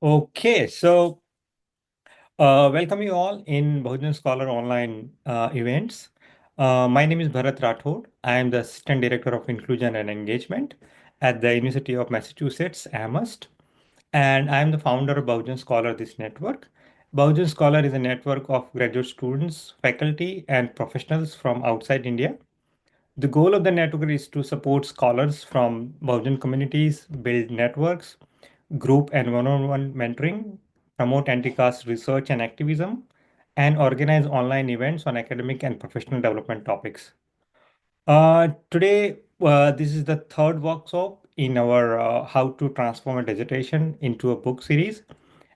Okay, welcome you all in Bahujan Scholar online events. My name is Bharat Rathod. I am the Assistant Director of Inclusion and Engagement at the University of Massachusetts, Amherst, and I am the founder of Bahujan Scholar, this network. Bahujan Scholar is a network of graduate students, faculty, and professionals from outside India. The goal of the network is to support scholars from Bahujan communities, build networks, group and one-on-one mentoring, promote anti-caste research and activism, and organize online events on academic and professional development topics. Today, this is the third workshop in our How to Transform a Dissertation into a Book series.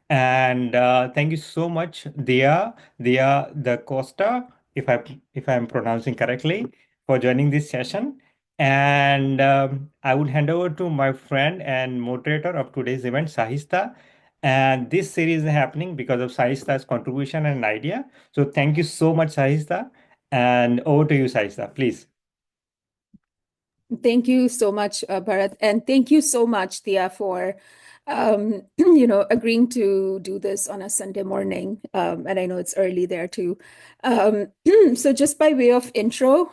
And thank you so much, Dia Da Costa, if I'm pronouncing correctly, for joining this session. And I would hand over to my friend and moderator of today's event, Sahista. And this series is happening because of Sahista's contribution and idea. So thank you so much, Sahista. And over to you, Sahista, please. Thank you so much, Bharat, and thank you so much, Thea, for agreeing to do this on a Sunday morning. And I know it's early there too. So just by way of intro,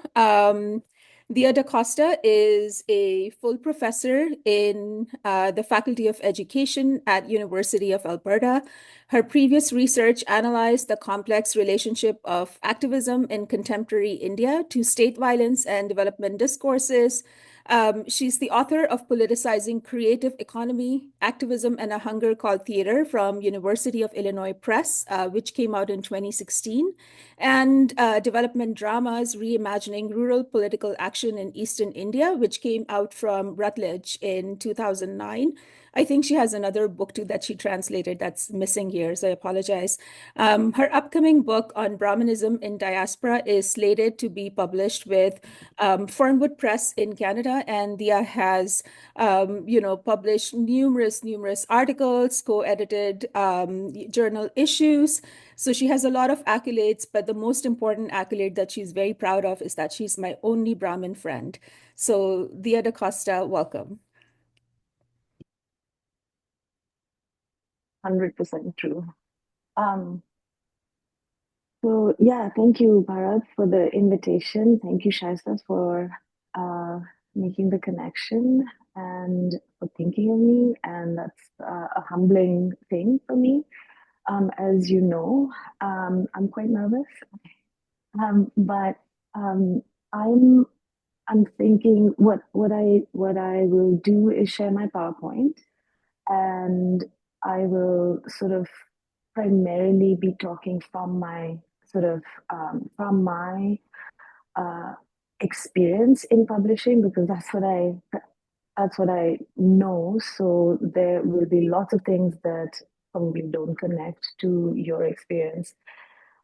Dia Da Costa is a full professor in the Faculty of Education at University of Alberta. Her previous research analyzed the complex relationship of activism in contemporary India to state violence and development discourses. She's the author of Politicizing Creative Economy, Activism, and a Hunger Called Theater from University of Illinois Press, which came out in 2016, and Development Dramas, Reimagining Rural Political Action in Eastern India, which came out from Routledge in 2009. I think she has another book too that she translated that's missing here, so I apologize. Her upcoming book on Brahmanism in diaspora is slated to be published with Fernwood Press in Canada, and Dia has, published numerous articles, co-edited journal issues. So she has a lot of accolades, but the most important accolade that she's very proud of is that she's my only Brahmin friend. So Dia Da Costa, welcome. 100% true. So yeah, thank you, Bharat, for the invitation. Thank you, Shaista, for making the connection and for thinking of me. And that's a humbling thing for me. As you know, I'm quite nervous, but um, I'm I'm thinking what I will do is share my PowerPoint, and I will sort of primarily be talking from my from my uh, experience in publishing, because that's what I know. So there will be lots of things that probably don't connect to your experience.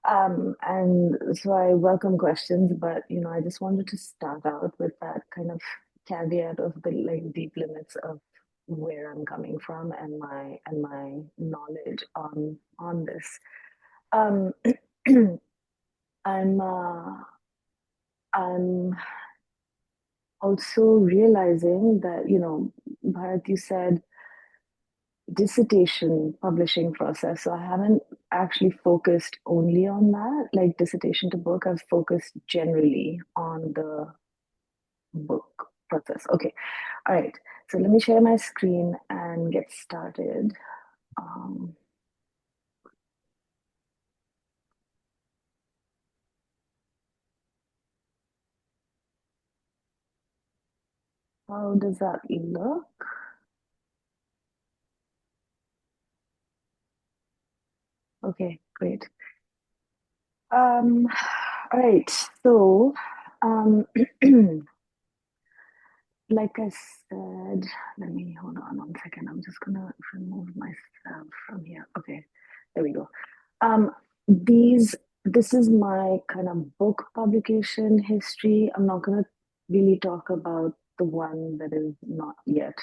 And so I welcome questions, but I just wanted to start out with that kind of caveat of the like deep limits of where I'm coming from and my knowledge on this. Um, I'm I'm also realizing that, Bharat, you said dissertation publishing process. So I haven't actually focused only on that, like dissertation to book. I've focused generally on the book process. Okay. All right. So let me share my screen and get started. Um, how does that look? Okay, great. All right. So, like I said, let me hold on 1 second. I'm just gonna remove myself from here. Okay, there we go. Um, this is my kind of book publication history. I'm not gonna really talk about the one that is not yet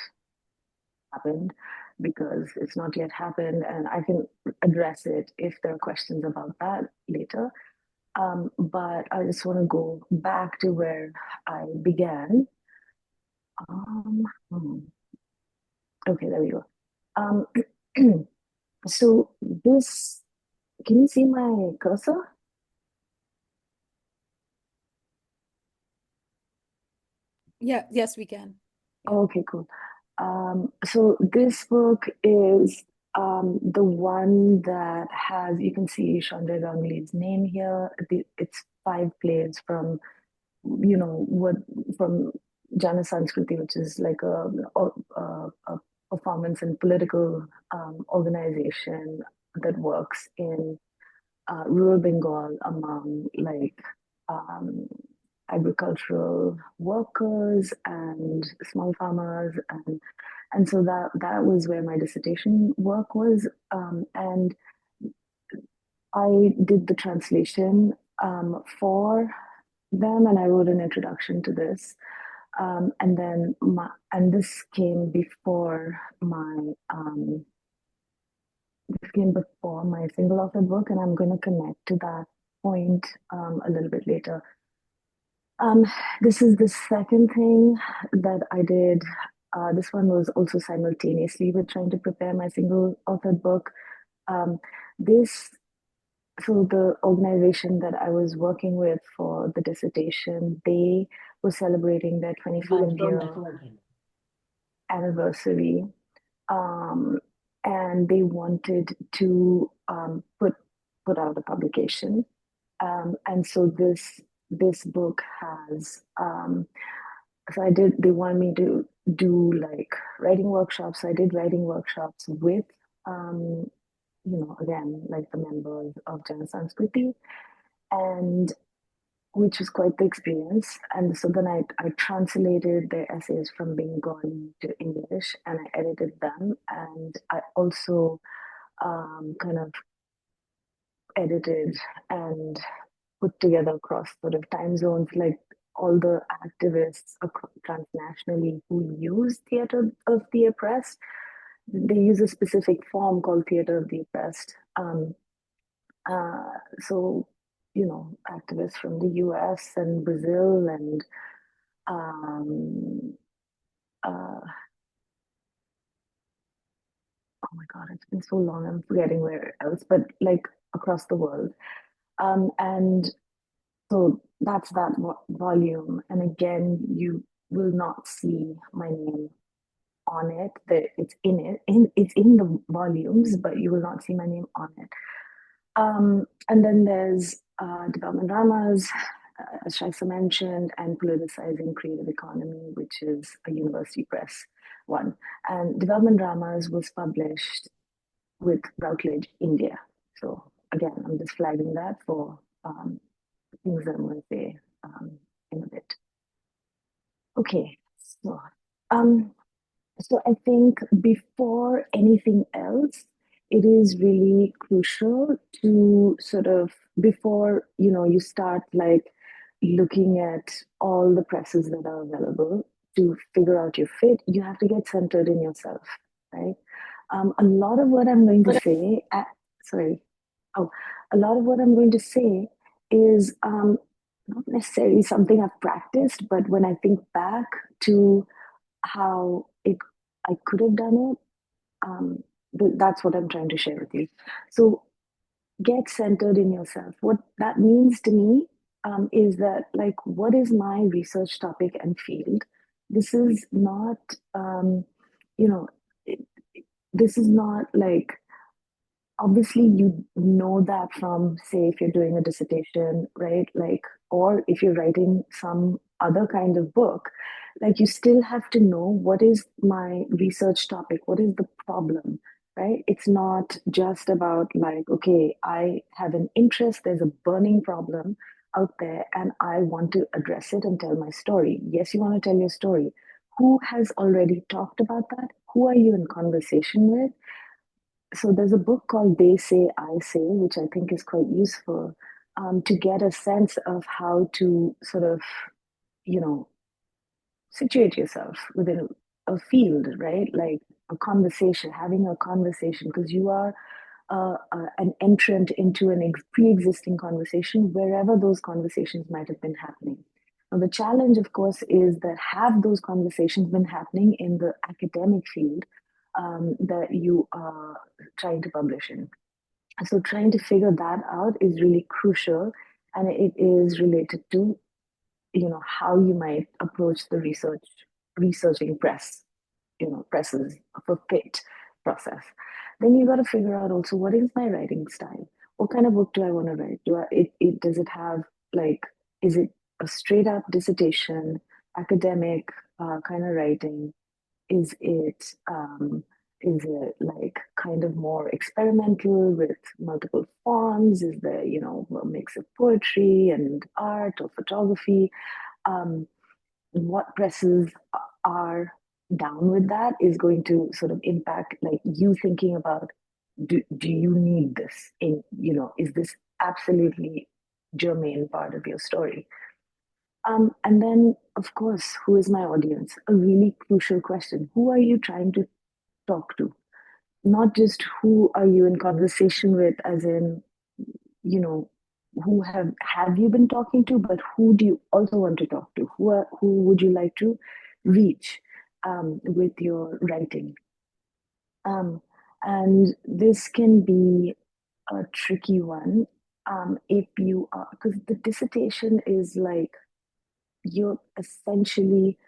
happened, because it's not yet happened, and I can address it if there are questions about that later. But I just want to go back to where I began. Um, hmm. Okay, there we go. Um, So this, can you see my cursor? Yeah, yes, we can. Yeah. Okay, cool. So this book is the one that has, you can see Chandra Ganguly's name here. It's 5 plays from, from Jana Sanskriti, which is like a performance and political organization that works in rural Bengal among like um, agricultural workers and small farmers, and so that was where my dissertation work was, and I did the translation for them, and I wrote an introduction to this. And then this came before my single authored book, and I'm going to connect to that point a little bit later. Um, this is the second thing that I did. This one was also simultaneously with trying to prepare my single authored book. Um, this so the organization that I was working with for the dissertation, they were celebrating their 25-year anniversary, um, and they wanted to put out a publication. And so this book has so they wanted me to do like writing workshops. So I did writing workshops with again, like the members of Jana Sanskriti, and which was quite the experience. And so then I translated their essays from Bengali to English, and I edited them. And I also kind of edited and put together across sort of time zones, like all the activists transnationally who use Theatre of the Oppressed. They use a specific form called Theatre of the Oppressed. So, activists from the US and Brazil and um, uh, oh my God, it's been so long, I'm forgetting where else, but like across the world. And so that's that volume. And again, you will not see my name on it. It's in it, it's in the volumes, but you will not see my name on it. And then there's development dramas, as Shaisa mentioned, and politicizing creative economy, which is a university press one. And development dramas was published with Routledge India. So again, I'm just flagging that for things that I'm going to say in a bit. Okay, um, so I think before anything else, it is really crucial to sort of before you start like looking at all the presses that are available to figure out your fit, you have to get centered in yourself, right? A lot of what I'm going to say, sorry, oh, a lot of what I'm going to say is not necessarily something I've practiced, but when I think back to how I could have done it, that's what I'm trying to share with you. So get centered in yourself. What that means to me is that, like, what is my research topic and field? This is not, you know, it, this is not like, obviously you know that from, say, if you're doing a dissertation, right? Like, or if you're writing some other kind of book, like you still have to know what is my research topic, what is the problem, right? It's not just about like, okay, I have an interest, there's a burning problem out there and I want to address it and tell my story. Yes, you want to tell your story. Who has already talked about that? Who are you in conversation with? So there's a book called They Say, I Say, which I think is quite useful to get a sense of how to sort of, you know, situate yourself within a field, right? Like a conversation, having a conversation, because you are an entrant into an pre-existing conversation wherever those conversations might have been happening. Now, the challenge, of course, is that have those conversations been happening in the academic field? that you are trying to publish in. So trying to figure that out is really crucial, and it is related to how you might approach the researching presses for pit process. Then you got to figure out also, what is my writing style? What kind of book do I want to write? Does it have, like, is it a straight up dissertation, academic kind of writing? Is it like kind of more experimental with multiple forms? Is there, a mix of poetry and art or photography? Um, what presses are down with that is going to sort of impact, like, you thinking about, do you need this in, is this absolutely germane part of your story? And then, of course, who is my audience? A really crucial question. Who are you trying to talk to? Not just who are you in conversation with, as in, you know, who have you been talking to, but who do you also want to talk to? Who would you like to reach with your writing? Um, and this can be a tricky one if you are, because the dissertation is like, you're essentially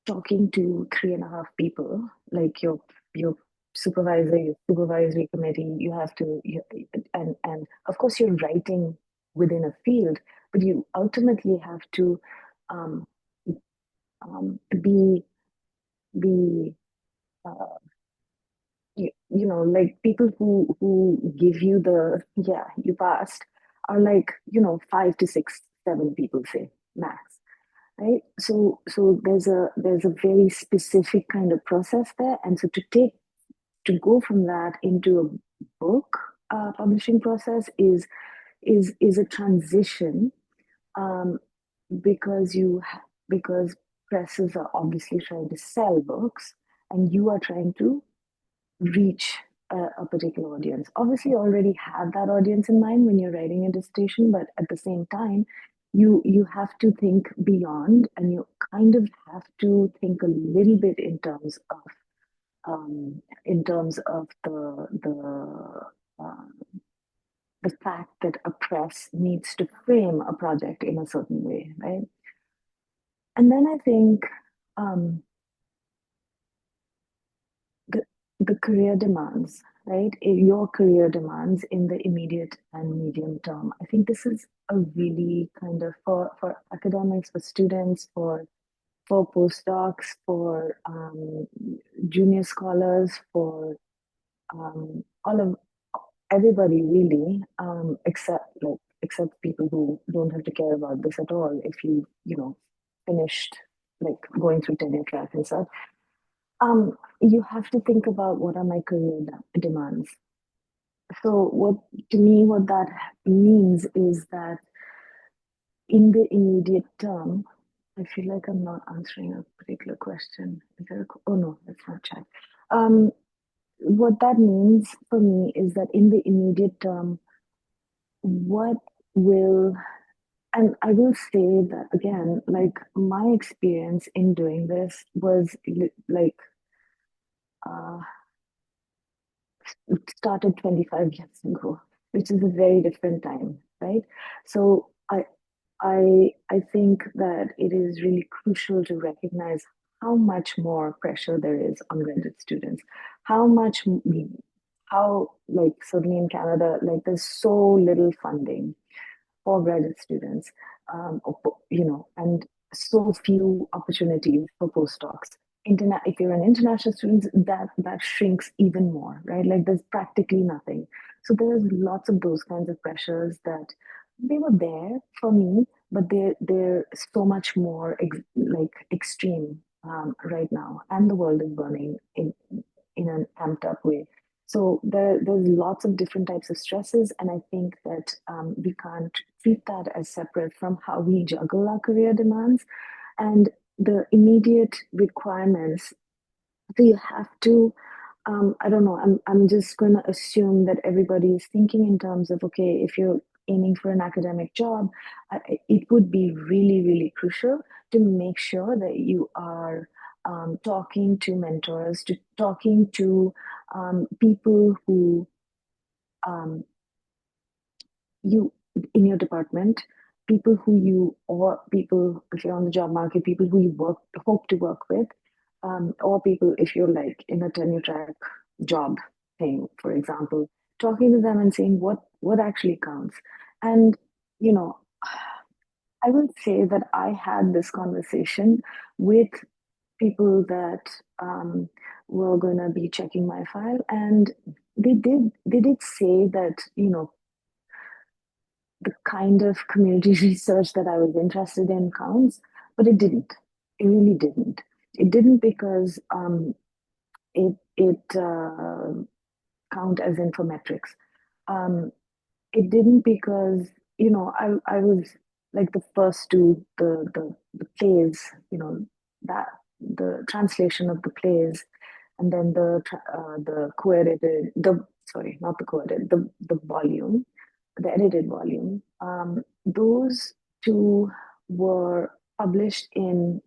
talking to 3.5 people, like your supervisor, your supervisory committee. You have to, and of course you're writing within a field, but you ultimately have to um, be be uh, like, people who give you the, yeah, you passed, are like, 5 to 6, 7 people, say, max, right? So there's a very specific kind of process there, and so to go from that into a book publishing process is a transition, um, because because presses are obviously trying to sell books, and you are trying to reach a particular audience. Obviously, you already have that audience in mind when you're writing a dissertation, but at the same time, you have to think beyond, and you kind of have to think a little bit in terms of the fact that a press needs to frame a project in a certain way, right? And then I think um, the the career demands, right? Your career demands in the immediate and medium term. I think this is a really kind of, for academics, for students, for postdocs, for junior scholars, for all of everybody really, except people who don't have to care about this at all. If you finished, like, going through tenure track and such, you have to think about, what are my career demands. So what that means is that in the immediate term, I feel like I'm not answering a particular question. Is there oh no, that's not chat. Um, what that means for me is that in the immediate term, what will and I will say that again, like, my experience in doing this was like uh, it started 25 years ago, which is a very different time, right? So I think that it is really crucial to recognize how much more pressure there is on graduate students, how much how, like, certainly in Canada, like, there's so little funding for graduate students, and so few opportunities for postdocs. If you're an international student, that shrinks even more, right? Like, there's practically nothing. So there's lots of those kinds of pressures that they were there for me, but they're so much more like extreme right now, and the world is burning in an amped up way. So there's lots of different types of stresses, and I think that we can't treat that as separate from how we juggle our career demands and the immediate requirements. So you have to, I don't know, I'm just going to assume that everybody is thinking in terms of, okay, if you're aiming for an academic job, it would be really, really crucial to make sure that you are talking to mentors, to talking to people who you in your department, people who you, or people if you're on the job market, people who you hope to work with, or people if you're like in a tenure track job thing, for example, talking to them and saying what actually counts. And you know, I would say that I had this conversation with people that were going to be checking my file, and they did say that, you know, the kind of community research that I was interested in counts, but it didn't. It really didn't. It didn't because it count as informatics. Um, it didn't because, you know, I was like the first to the plays, you know, that the translation of the plays, and then the co-edited, the sorry, not the co-edited, the volume, the edited volume. Those two were published in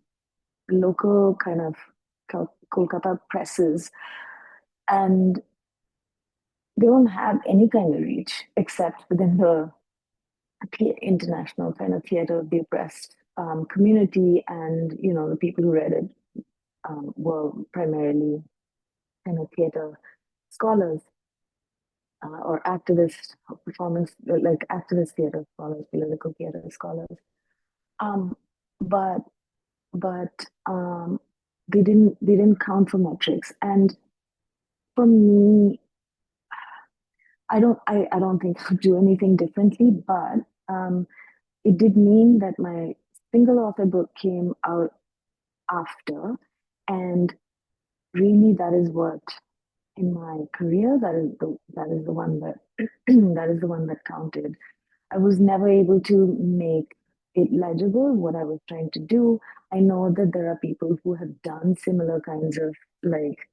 local kind of Kolkata presses, and they don't have any kind of reach except within the international kind of theater of the oppressed community. And you know, the people who read it were primarily kind of theater scholars, or activist performance, like activist theater scholars, political theater scholars. Um, but but they didn't count for metrics. And for me, I don't think I'll do anything differently, but it did mean that my single author book came out after, and really that is what in my career, that is the one that that is the one that counted. I was never able to make it legible what I was trying to do. I know that there are people who have done similar kinds of like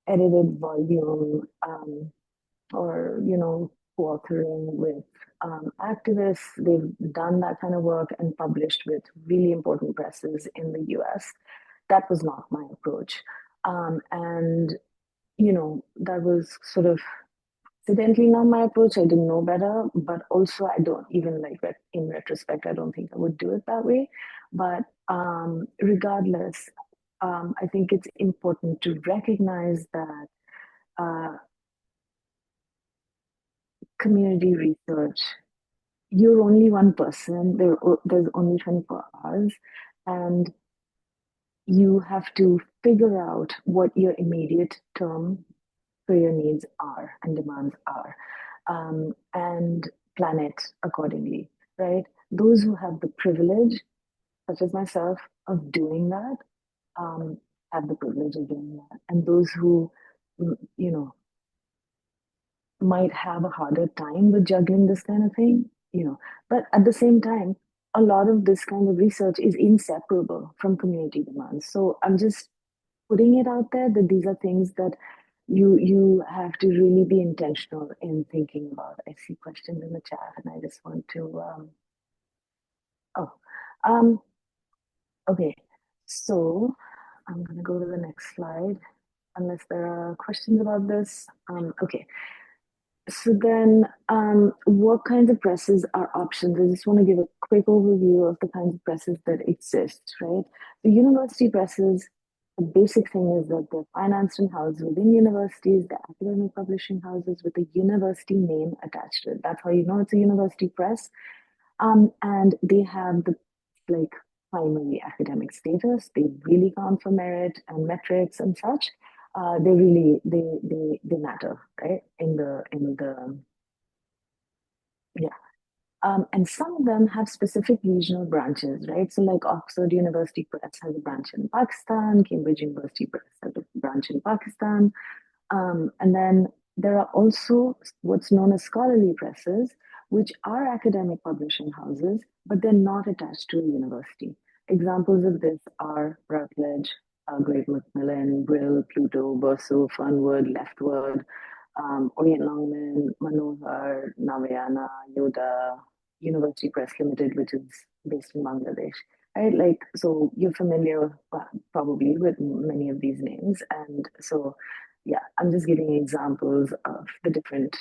edited volume, or you know, co-authoring with activists. They've done that kind of work and published with really important presses in the US. That was not my approach. And you know, that was sort of accidentally not my approach. I didn't know better, but also I don't even like in retrospect, I don't think I would do it that way. But regardless, I think it's important to recognize that uh, community research, you're only one person. There's only 24 hours, and you have to figure out what your immediate term career needs are and demands are, and plan it accordingly, right? Those who have the privilege, such as myself, of doing that, um, have the privilege of doing that. And those who, you know, might have a harder time with juggling this kind of thing, you know. But at the same time, a lot of this kind of research is inseparable from community demands. So I'm just putting it out there that these are things that you have to really be intentional in thinking about. I see questions in the chat, and I just want to oh okay. So I'm gonna go to the next slide unless there are questions about this. Okay. So then, what kinds of presses are options? I just want to give a quick overview of the kinds of presses that exist, right? The university presses, the basic thing is that they're financed and housed within universities, the academic publishing houses with a university name attached to it. That's how you know it's a university press. And they have the like primary academic status. They really count for merit and metrics and such. They really they matter, right? In the yeah. And some of them have specific regional branches, right? So like Oxford University Press has a branch in Pakistan, Cambridge University Press has a branch in Pakistan. And then there are also what's known as scholarly presses, which are academic publishing houses, but they're not attached to a university. Examples of this are Routledge, Great Macmillan, Brill, Pluto, Burso, Fernwood, Leftward, Orient Longman, Manohar, Navayana, Yoda, University Press Limited, which is based in Bangladesh. right? Like, so you're familiar probably with many of these names. And so, yeah, I'm just giving examples of the different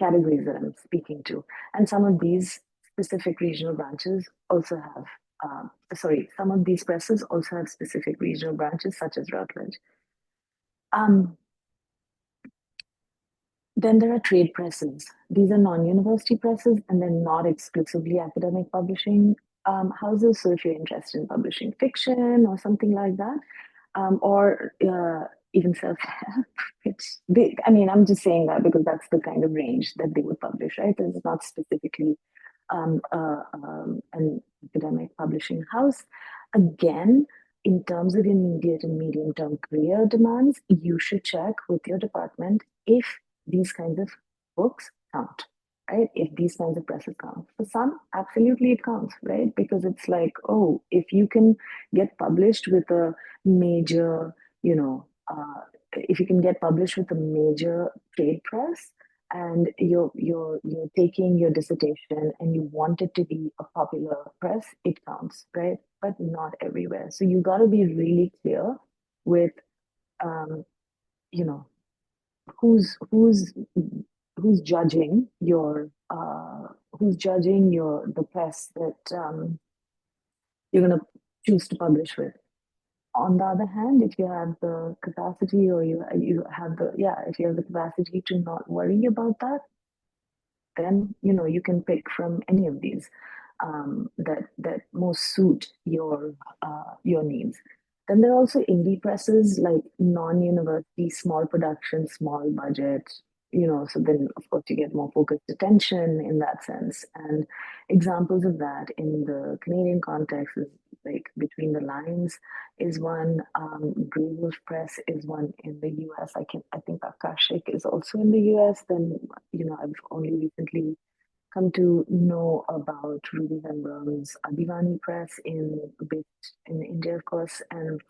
categories that I'm speaking to. And some of these specific regional branches also have, some of these presses also have specific regional branches, such as Routledge. Then there are trade presses. These are non-university presses, and they're not exclusively academic publishing houses. So if you're interested in publishing fiction or something like that, or even self-help, I mean, I'm just saying that because that's the kind of range that they would publish, right? It's not specifically an academic publishing house. Again, in terms of immediate and medium-term career demands, you should check with your department if these kinds of books count, right? If these kinds of presses count. For some, absolutely it counts, right? Because it's like, oh, if you can get published with a major, if you can get published with a major trade press, and you're taking your dissertation and you want it to be a popular press, it counts, right? But not everywhere. So you got to be really clear with, um, you know, who's judging your the press that you're going to choose to publish with. On the other hand, if you have the capacity, or you have the if you have the capacity to not worry about that, then you can pick from any of these that most suit your needs. Then there are also indie presses, like non-university, small production, small budget. So then of course you get more focused attention in that sense. And examples of that in the Canadian context is like Between the Lines is one. Grey Wolf Press is one in the US. I think Akashic is also in the US. Then I've only recently come to know about Ruby Van Brum's Adivani Press based in India, of course, and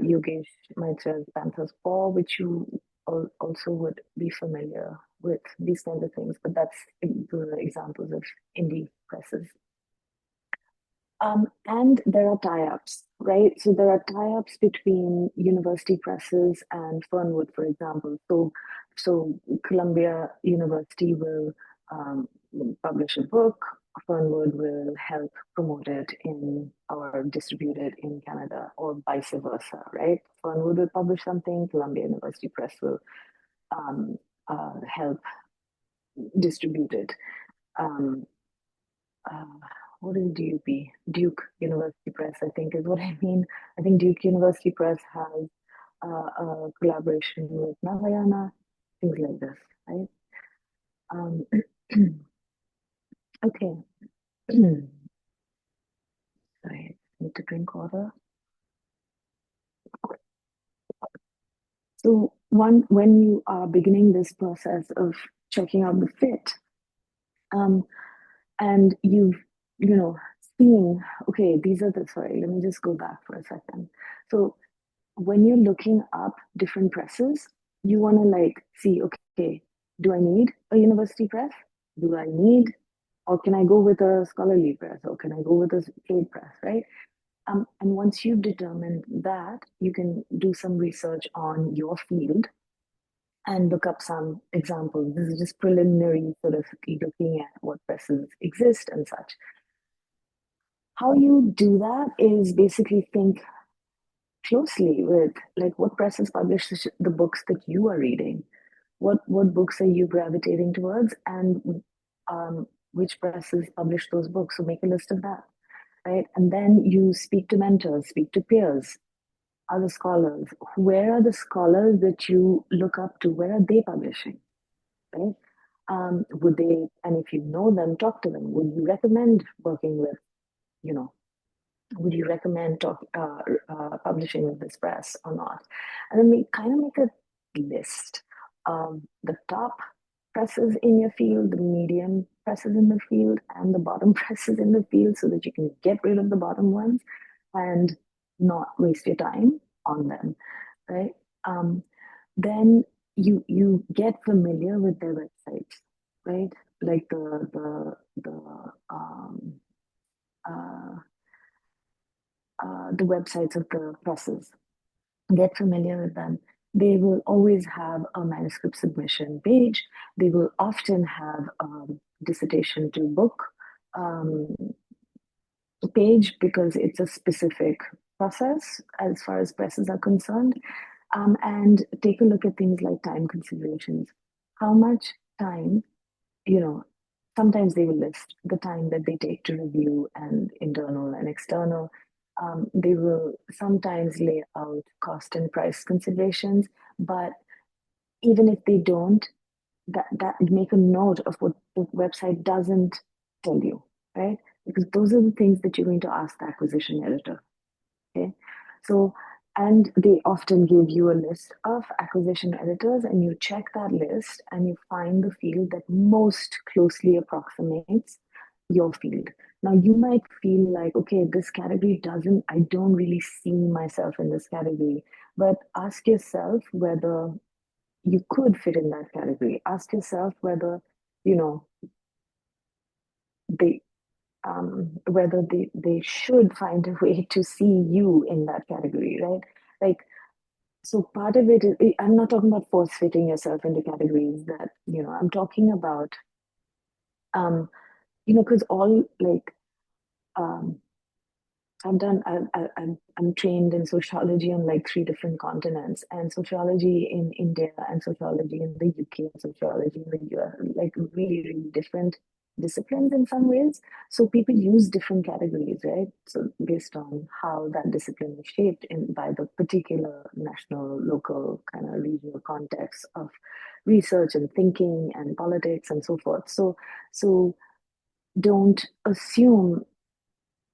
Yogesh Maitreya's Panther's Paw, which you also would be familiar with these kinds of things. But that's the examples of indie presses. And there are tie-ups, right? So there are tie-ups between university presses and Fernwood, for example. So Columbia University will publish a book. Fernwood will help promote it or distribute it in Canada, or vice versa, right? Fernwood will publish something, Columbia University Press will help distribute it. What is DUP? Duke University Press, I think is what I mean. I think Duke University Press has a collaboration with Navayana, things like this, right? Okay. Sorry, I need to drink water. So when you are beginning this process of checking out the fit, and you've seeing, okay, sorry, let me just go back for a second. So when you're looking up different presses, you want to see, okay, do I need a university press? Do I need, or can I go with a scholarly press, or can I go with a trade press, right? And once you've determined that, you can do some research on your field and look up some examples. This is just preliminary sort of looking at what presses exist and such. How you do that is basically think closely with what presses publish the books that you are reading. What books are you gravitating towards, and which presses publish those books? So make a list of that, right? And then you speak to mentors, speak to peers, other scholars. Where are the scholars that you look up to? Where are they publishing, right? Would they, and if you know them, talk to them. Would you recommend working with, would you recommend publishing with this press or not? And then we kind of make a list of the top presses in your field, the medium presses in the field, and the bottom presses in the field, so that you can get rid of the bottom ones and not waste your time on them, right? Then you get familiar with their websites, right? Like the the websites of the presses. Get familiar with them. They will always have a manuscript submission page. They will often have a dissertation to book um, page because it's a specific process as far as presses are concerned. And take a look at things like time considerations. How much time, you know, sometimes they will list the time that they take to review and internal and external. They will sometimes lay out cost and price considerations, but even if they don't, that make a note of what the website doesn't tell you, right? Because those are the things that you're going to ask the acquisition editor. Okay. So, and they often give you a list of acquisition editors, and you check that list and you find the field that most closely approximates your field. Now, you might feel like, okay, this category doesn't, I don't really see myself in this category, but ask yourself whether you could fit in that category. Ask yourself whether, you know, they, whether they should find a way to see you in that category, right? Like, so part of it is, I'm not talking about force fitting yourself into categories that, I'm talking about, because all like, um, I've done, I'm trained in sociology on like 3 different continents, and sociology in India and sociology in the UK and sociology in the US, like really, really different disciplines in some ways. So people use different categories, right? So based on how that discipline is shaped by the particular national, local, kind of regional context of research and thinking and politics and so forth. So don't assume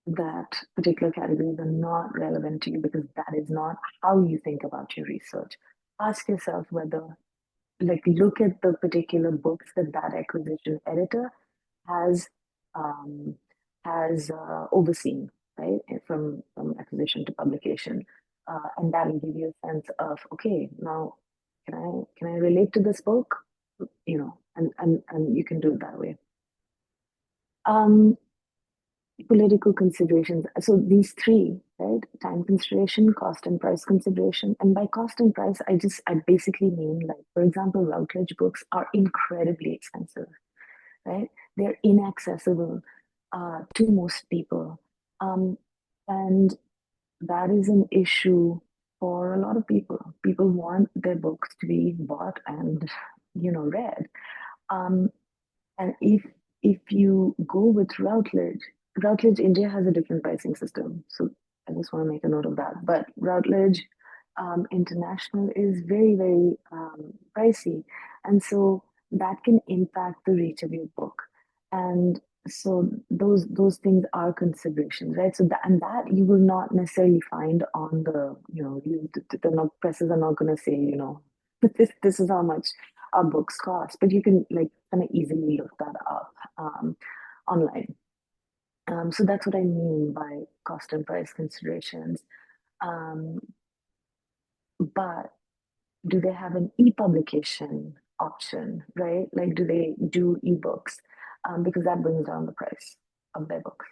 that particular categories are not relevant to you because that is not how you think about your research. Ask yourself whether, like, look at the particular books that that acquisition editor has um, overseen, right, from acquisition to publication, and that will give you a sense of, okay, now can I relate to this book, and you can do it that way. Political considerations. So these three, right? Time consideration, cost and price consideration. And by cost and price, I basically mean, like, for example, Routledge books are incredibly expensive, right? They're inaccessible to most people. And that is an issue for a lot of people. People want their books to be bought and, read. Um, and if you go with Routledge India has a different pricing system. So I just want to make a note of that. But Routledge International is very, very pricey. And so that can impact the reach of your book. And so those things are considerations, right? So that you will not necessarily find on the presses are not going to say, this is how much our books cost, but you can like kind of easily look that up online. So that's what I mean by cost and price considerations. Um, but do they have an e-publication option, right? Like, do they do ebooks? Because that brings down the price of their books.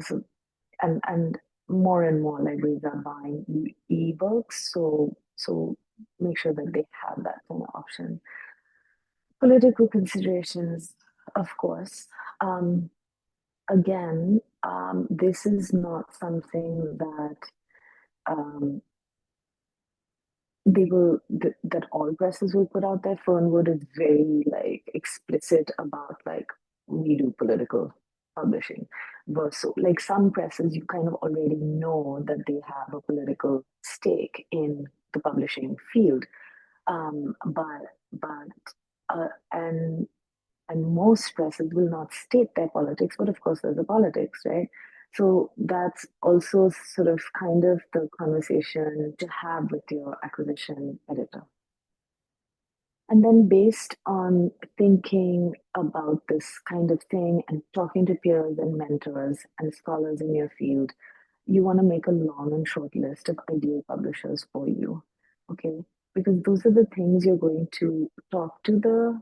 So and more and more libraries are buying ebooks, so make sure that they have that kind of option. Political considerations, of course. Again, this is not something that that all presses will put out there. Fernwood is very like explicit about like we do political publishing. So like some presses, you kind of already know that they have a political stake in the publishing field. But and most presses will not state their politics, but of course there's a politics, right? So that's also sort of kind of the conversation to have with your acquisition editor. And then based on thinking about this kind of thing and talking to peers and mentors and scholars in your field, you want to make a long and short list of ideal publishers for you. Okay. Because those are the things you're going to talk to the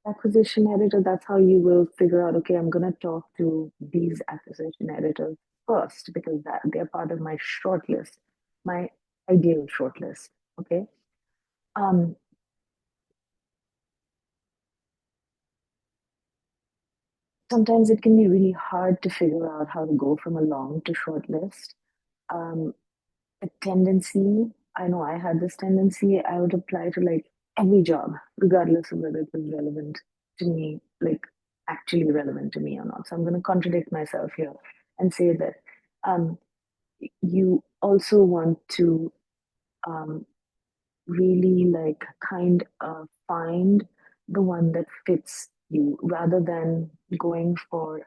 acquisition editor. That's how you will figure out, okay, I'm going to talk to these acquisition editors first because they're part of my shortlist, my ideal shortlist. Okay. Um, Sometimes it can be really hard to figure out how to go from a long to short list. Um, a tendency, I know I had this tendency, I would apply to like every job, regardless of whether it was relevant to me, like actually relevant to me or not. So I'm going to contradict myself here and say that um, you also want to um, really like kind of find the one that fits you rather than going for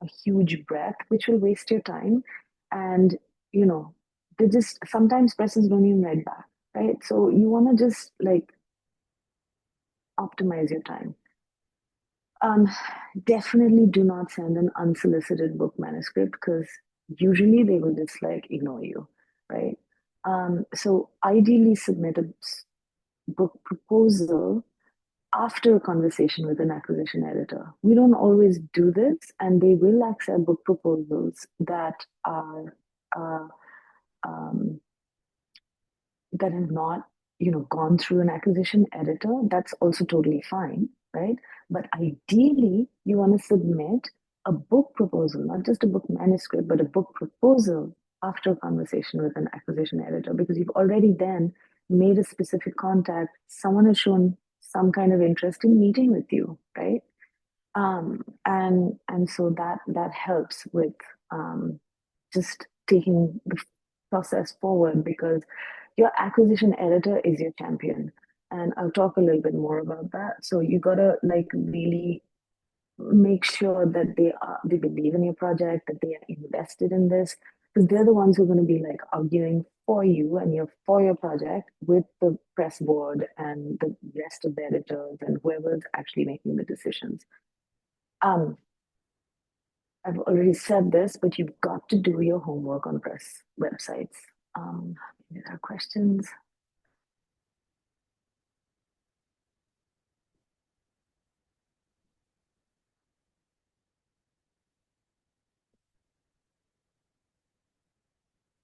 a huge breadth, which will waste your time. And, you know, they just sometimes presses don't even write back, right? So you want to just like optimize your time. Um, Definitely do not send an unsolicited book manuscript because usually they will just like ignore you, right? So ideally submit a book proposal after a conversation with an acquisition editor. We don't always do this, and they will accept book proposals that are uh, um, that have not, gone through an acquisition editor. That's also totally fine, right? But ideally, you want to submit a book proposal, not just a book manuscript, but a book proposal after a conversation with an acquisition editor, because you've already then made a specific contact. Someone has shown some kind of interest in meeting with you, right? And so that helps with just taking the process forward because your acquisition editor is your champion. And I'll talk a little bit more about that. So you gotta like really make sure that they believe in your project, that they are invested in this, because they're the ones who are going to be like arguing for you and for your project with the press board and the rest of the editors and whoever's actually making the decisions. Um, I've already said this, but you've got to do your homework on press websites. There are questions.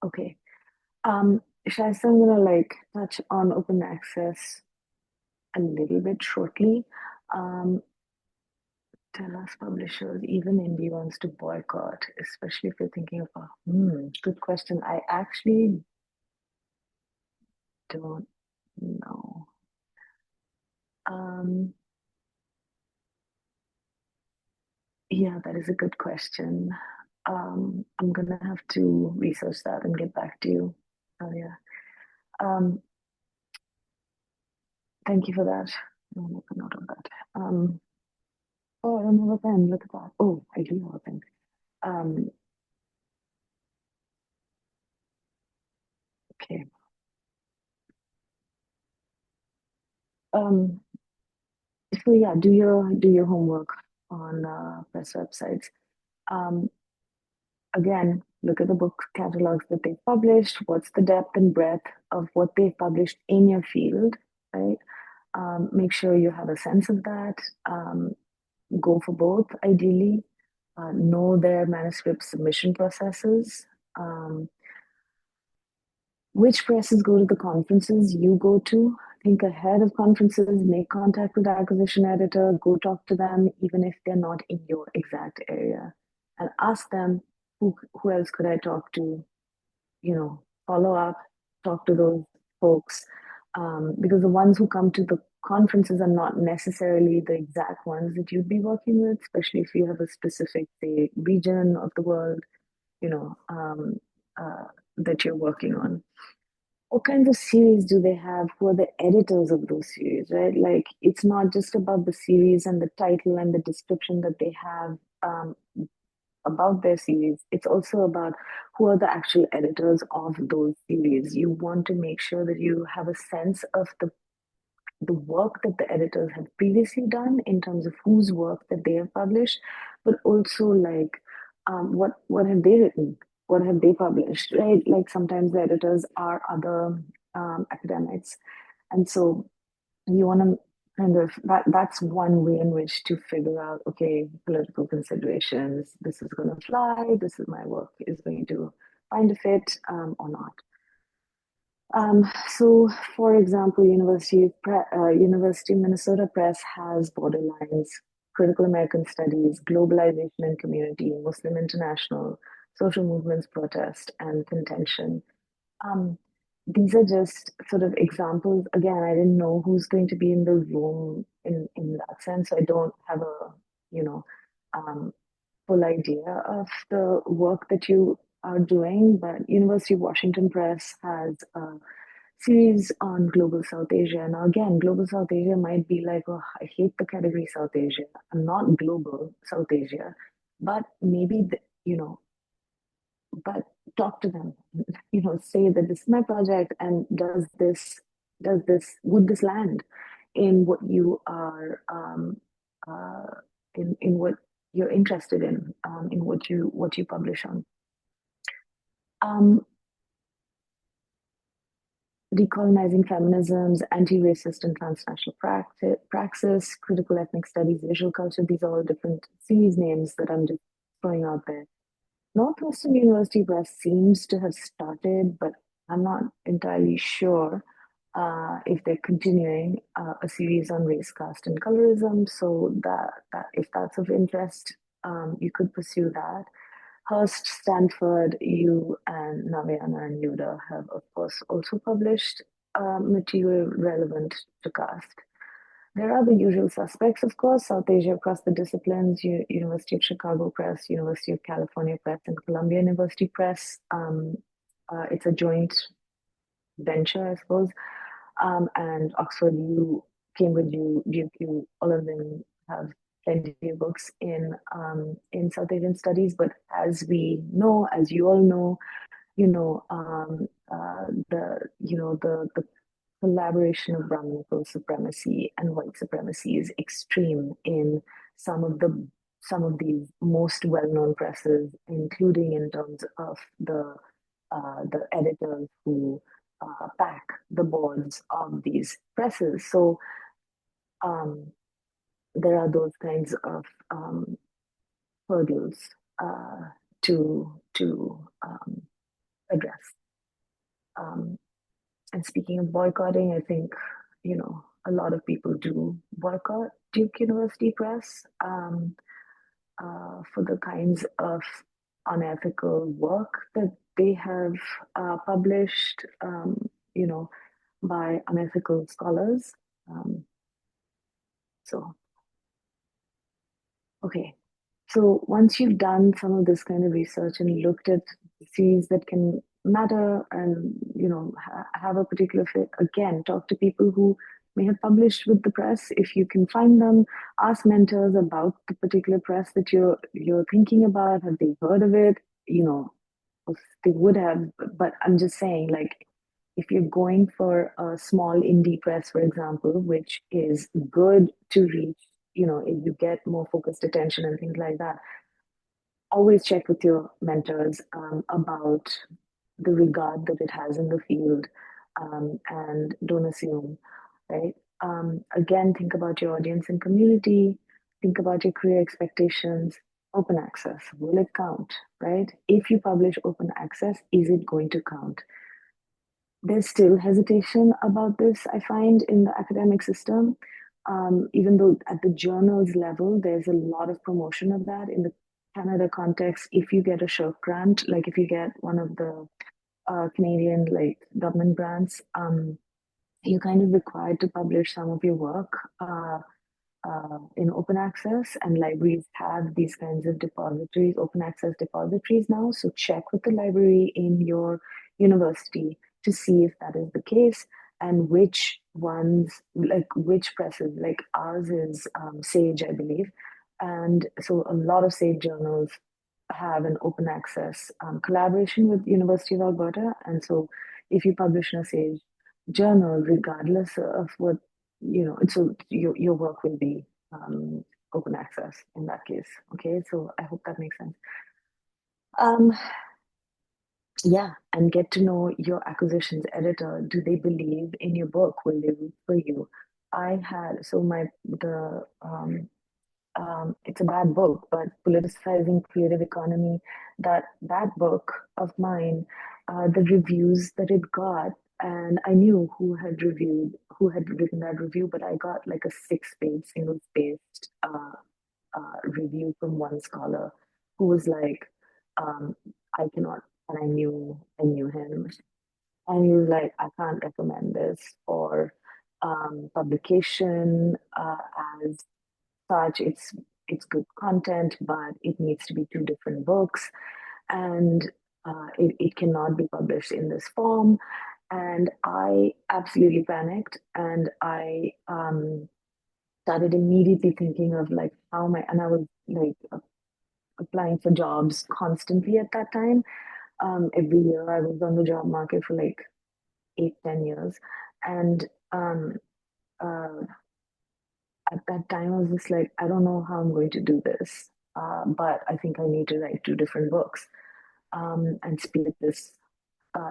Okay. Shaista, I'm gonna like touch on open access a little bit shortly. Um, Tell us publishers, even indie wants to boycott, especially if you're thinking of good question. I actually don't know. Um, yeah, that is a good question. I'm gonna have to research that and get back to you. Oh yeah. Um, Thank you for that. I'll make a note of that. Oh, I don't have a pen. Look at that. Oh, I do have a pen. Um, okay. Um, so yeah, do your homework on press websites. Um, Again, look at the book catalogs that they've published. What's the depth and breadth of what they've published in your field, right? Make sure you have a sense of that. Go for both, ideally. Know their manuscript submission processes. Which presses go to the conferences you go to? Think ahead of conferences, make contact with the acquisition editor, go talk to them, even if they're not in your exact area, and ask them who else could I talk to? Follow up, talk to those folks, because the ones who come to the conferences are not necessarily the exact ones that you'd be working with, especially if you have a specific, say, region of the world, you know, um, uh, that you're working on. What kinds of series do they have? Who are the editors of those series, right? Like, it's not just about the series and the title and the description that they have about their series. It's also about who are the actual editors of those series. You want to make sure that you have a sense of the work that the editors have previously done in terms of whose work that they have published, but also like what have they written, what have they published, right? Like sometimes the editors are other academics, and so you want to kind of that's one way in which to figure out, okay, political considerations, this is going to fly, this is my work is going to find a fit or not. So, for example, University of Minnesota Press has borderlines, critical American studies, globalization and community, Muslim international, social movements, protest, and contention. Um, these are just sort of examples. Again, I didn't know who's going to be in the room in that sense. So I don't have a, you know, um, full idea of the work that you are doing, but University of Washington Press has a series on global South Asia. Now, again, global South Asia might be like, oh, I hate the category South Asia. I'm not global South Asia, but maybe, but talk to them, say that this is my project and would this land in what you are, uh, in what you're interested in what you publish on. Decolonizing feminisms, anti-racist and transnational praxis, critical ethnic studies, visual culture. These are all different series names that I'm just throwing out there. Northwestern University Press seems to have started, but I'm not entirely sure if they're continuing a series on race, caste, and colorism. So that if that's of interest, you could pursue that. Hearst, Stanford, you and Naviana and Yuda have, of course, also published material relevant to caste. There are the usual suspects, of course, South Asia across the disciplines, University of Chicago Press, University of California Press, and Columbia University Press. It's a joint venture, I suppose. And Oxford U, Cambridge U, Duke U, all of them have plenty of books in South Asian studies. But as we know, as you all know, the collaboration of Brahminical supremacy and white supremacy is extreme in some of these most well-known presses, including in terms of the editors who back the boards of these presses. So there are those kinds of hurdles to address. And speaking of boycotting, I think, a lot of people do boycott Duke University Press for the kinds of unethical work that they have published, by unethical scholars. So, okay. So once you've done some of this kind of research and looked at series that can matter and have a particular fit, again, talk to people who may have published with the press if you can find them. Ask mentors about the particular press that you're thinking about. Have they heard of it? They would have, but I'm just saying, like, if you're going for a small indie press, for example, which is good to reach, if you get more focused attention and things like that, always check with your mentors about the regard that it has in the field, and don't assume, right? Again, think about your audience and community, think about your career expectations. Open access, will it count, right? If you publish open access, is it going to count? There's still hesitation about this, I find, in the academic system. Even though at the journals level, there's a lot of promotion of that. In the Canada context, if you get a SHERP grant, like if you get one of the Canadian government grants, you're kind of required to publish some of your work in open access, and libraries have these kinds of depositories, open access depositories now. So check with the library in your university to see if that is the case and which ones, which presses, like ours is Sage, I believe. And so a lot of Sage journals have an open access collaboration with University of Alberta. And so if you publish in a Sage journal, regardless of what, so your work will be open access in that case. Okay, so I hope that makes sense. Yeah, and get to know your acquisitions editor. Do they believe in your book? Will they root for you? I had so my the it's a bad book, but politicizing creative economy. That book of mine, the reviews that it got, and I knew who had written that review, but I got like a 6-page, single-spaced review from one scholar who was like, um, I cannot, and I knew him, and he was like, I can't recommend this for publication as such. It's good content, but it needs to be two different books, and it cannot be published in this form. And I absolutely panicked, and I started immediately thinking of like and I was like applying for jobs constantly at that time. Every year I was on the job market for like 8, 10 years, and um, uh, at that time I was just like, I don't know how I'm going to do this, but I think I need to write two different books and split this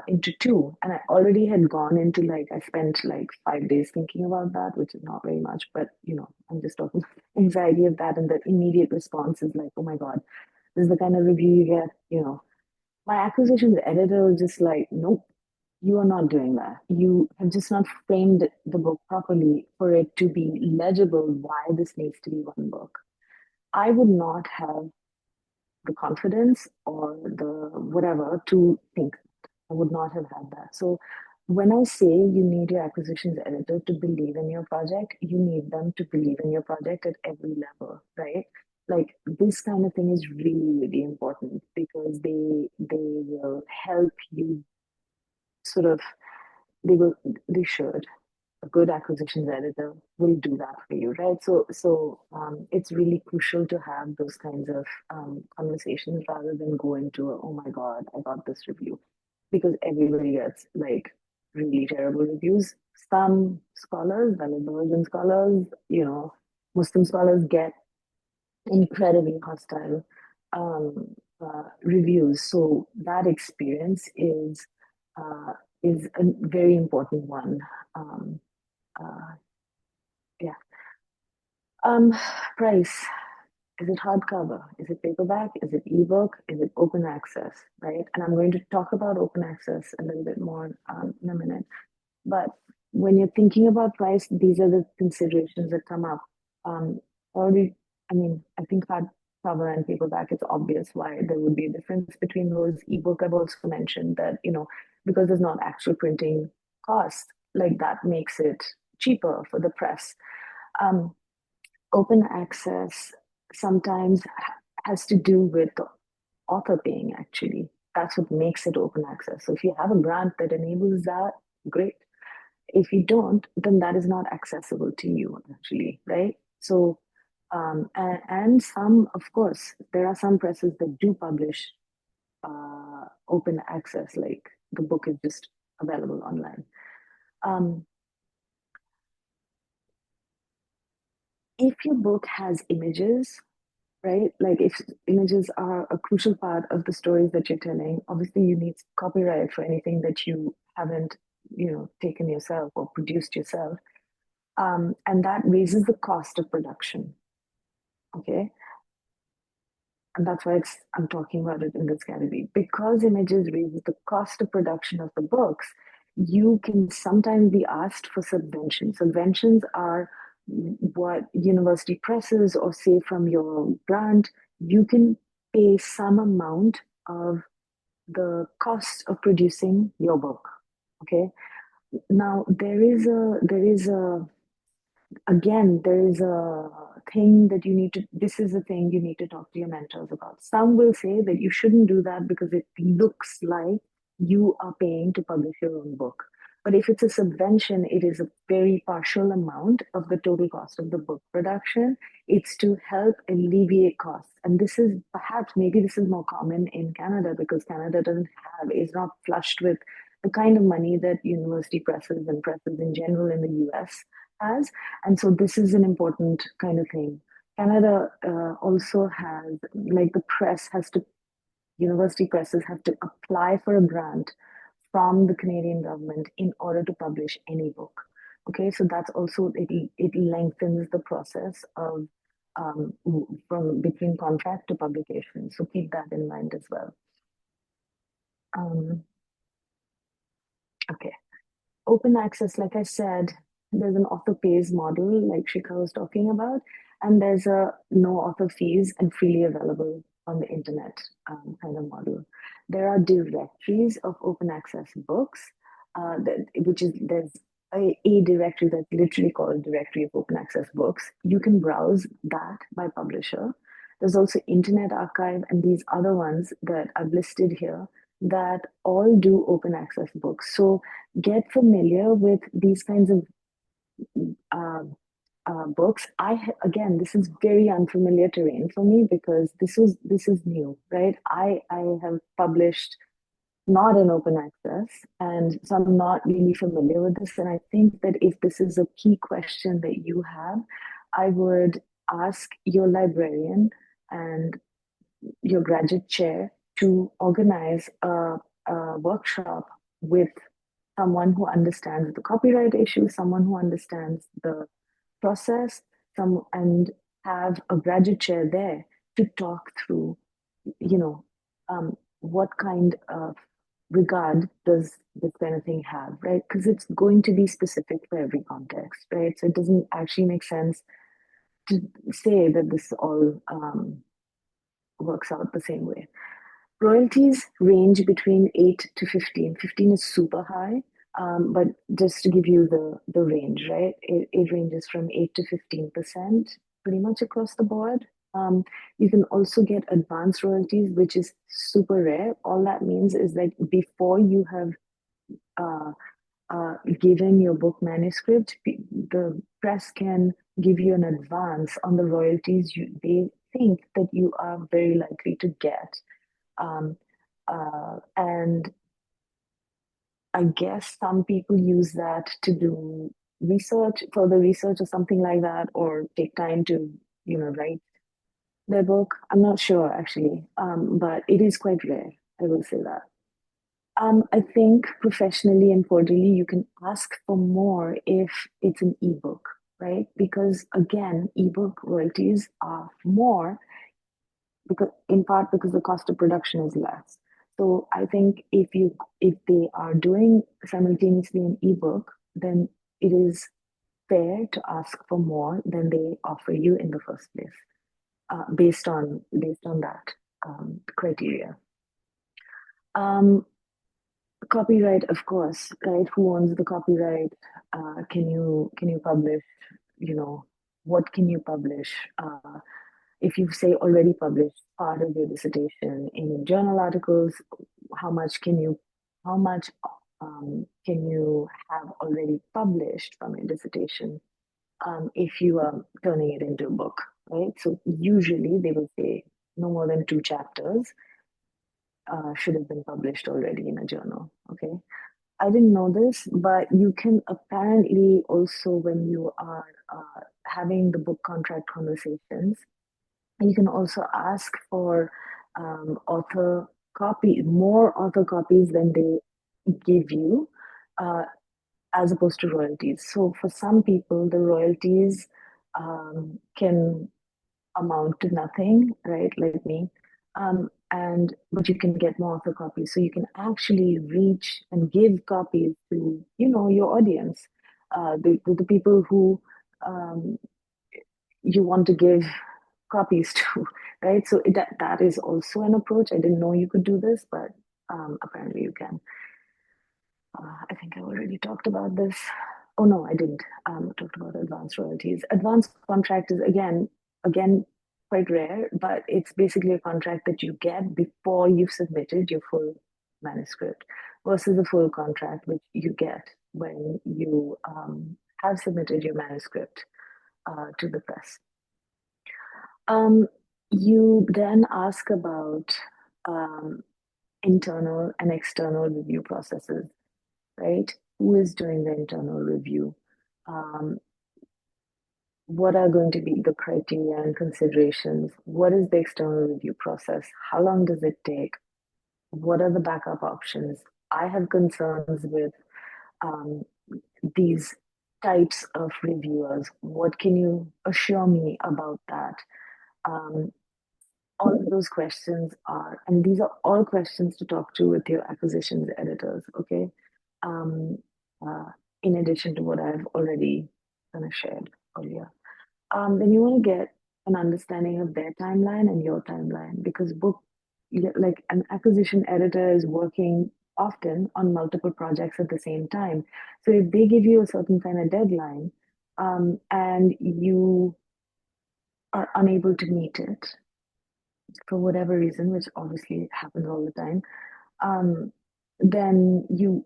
into two. And I already had gone into like, I spent like 5 days thinking about that, which is not very much, but I'm just talking anxiety of that. And the immediate response is like, oh my God, this is the kind of review you get. My acquisitions editor was just like, nope, you are not doing that. You have just not framed the book properly for it to be legible why this needs to be one book. I would not have the confidence or the whatever to think. I would not have had that. So when I say you need your acquisitions editor to believe in your project, you need them to believe in your project at every level, right? Like this kind of thing is really, really important because they will help you sort of they should. A good acquisitions editor will do that for you, right? So it's really crucial to have those kinds of conversations rather than go into oh my God, I got this review, because everybody gets like really terrible reviews. Some scholars, Bahujan scholars, Muslim scholars get incredibly hostile reviews. So that experience uh, is a very important one. Um, uh, yeah. Um, Price. Is it hardcover? Is it paperback? Is it ebook? Is it open access? Right? And I'm going to talk about open access a little bit more in a minute. But when you're thinking about price, these are the considerations that come up. Already, I mean, I think hardcover and paperback, it's obvious why there would be a difference between those. Ebook, I've also mentioned that, because there's not actual printing cost, like that makes it cheaper for the press. Um, Open access sometimes has to do with the author paying, actually. That's what makes it open access. So if you have a grant that enables that, great. If you don't, then that is not accessible to you, actually, right? So, and some, of course, there are some presses that do publish open access, like the book is just available online. If your book has images, right? Like if images are a crucial part of the stories that you're telling, obviously you need copyright for anything that you haven't, taken yourself or produced yourself. And that raises the cost of production. Okay. And that's why I'm talking about it in this category. Because images raises the cost of production of the books, you can sometimes be asked for subventions. Subventions are what university presses, or say from your grant, you can pay some amount of the cost of producing your book. Okay. Now there is a again, there is a thing that this is a thing you need to talk to your mentors about. Some will say that you shouldn't do that because it looks like you are paying to publish your own book. But if it's a subvention, it is a very partial amount of the total cost of the book production. It's to help alleviate costs. And this is maybe this is more common in Canada because Canada is not flushed with the kind of money that university presses and presses in general in the US has. And so this is an important kind of thing. Canada also has, like university presses have to apply for a grant from the Canadian government in order to publish any book. Okay, so that's also, it lengthens the process of from between contract to publication. So keep that in mind as well. Okay. Open access, like I said, there's an author pays model, like Shikha was talking about, and there's a no author fees and freely available on the internet kind of model. There are directories of open access books, there's a directory that's literally called Directory of Open Access Books. You can browse that by publisher. There's also Internet Archive and these other ones that I've listed here that all do open access books. So get familiar with these kinds of books. Again, this is very unfamiliar terrain for me because this is new, right? I have published not in open access, and so I'm not really familiar with this. And I think that if this is a key question that you have, I would ask your librarian and your graduate chair to organize a workshop with someone who understands the copyright issue, someone who understands the process, and have a graduate chair there to talk through, you know, what kind of regard does this kind of thing have, right? Because it's going to be specific for every context, right? So it doesn't actually make sense to say that this all works out the same way. Royalties range between 8 to 15. 15 is super high, but just to give you the range, right? It ranges from 8 to 15%, pretty much across the board. You can also get advanced royalties, which is super rare. All that means is that before you have uh, given your book manuscript, the press can give you an advance on the royalties they think that you are very likely to get. And I guess some people use that to do research, further research or something like that, or take time to, write their book. I'm not sure actually, but it is quite rare. I will say that. I think professionally and cordially, you can ask for more if it's an ebook, right? Because again, ebook royalties are more because in part because the cost of production is less. So I think if they are doing simultaneously an ebook, then it is fair to ask for more than they offer you in the first place, based on that criteria. Copyright, of course, right? Who owns the copyright? Can you publish? What can you publish? If you say already published part of your dissertation in journal articles, how much can you have already published from your dissertation if you are turning it into a book, right? So usually they will say no more than 2 chapters should have been published already in a journal. Okay. I didn't know this, but you can apparently also, when you are having the book contract conversations, you can also ask for more author copies than they give you, uh, as opposed to royalties. So for some people, the royalties can amount to nothing, right? Like me. But you can get more author copies. So you can actually reach and give copies to, your audience, the people who um, you want to give copies to, right? So that is also an approach. I didn't know you could do this, but apparently you can. I think I already talked about this. Oh no, I didn't. Talked about advanced royalties. Advanced contract is again quite rare, but it's basically a contract that you get before you've submitted your full manuscript, versus a full contract which you get when you have submitted your manuscript to the press. You then ask about internal and external review processes, right? Who is doing the internal review? What are going to be the criteria and considerations? What is the external review process? How long does it take? What are the backup options? I have concerns with these types of reviewers? What can you assure me about that? All of those questions are, and these are all questions to talk to with your acquisitions editors, okay? Um, uh, in addition to what I've already kind of shared earlier. Then you want to get an understanding of their timeline and your timeline, because like an acquisition editor is working often on multiple projects at the same time. So if they give you a certain kind of deadline, and you are unable to meet it for whatever reason, which obviously happens all the time, um, then you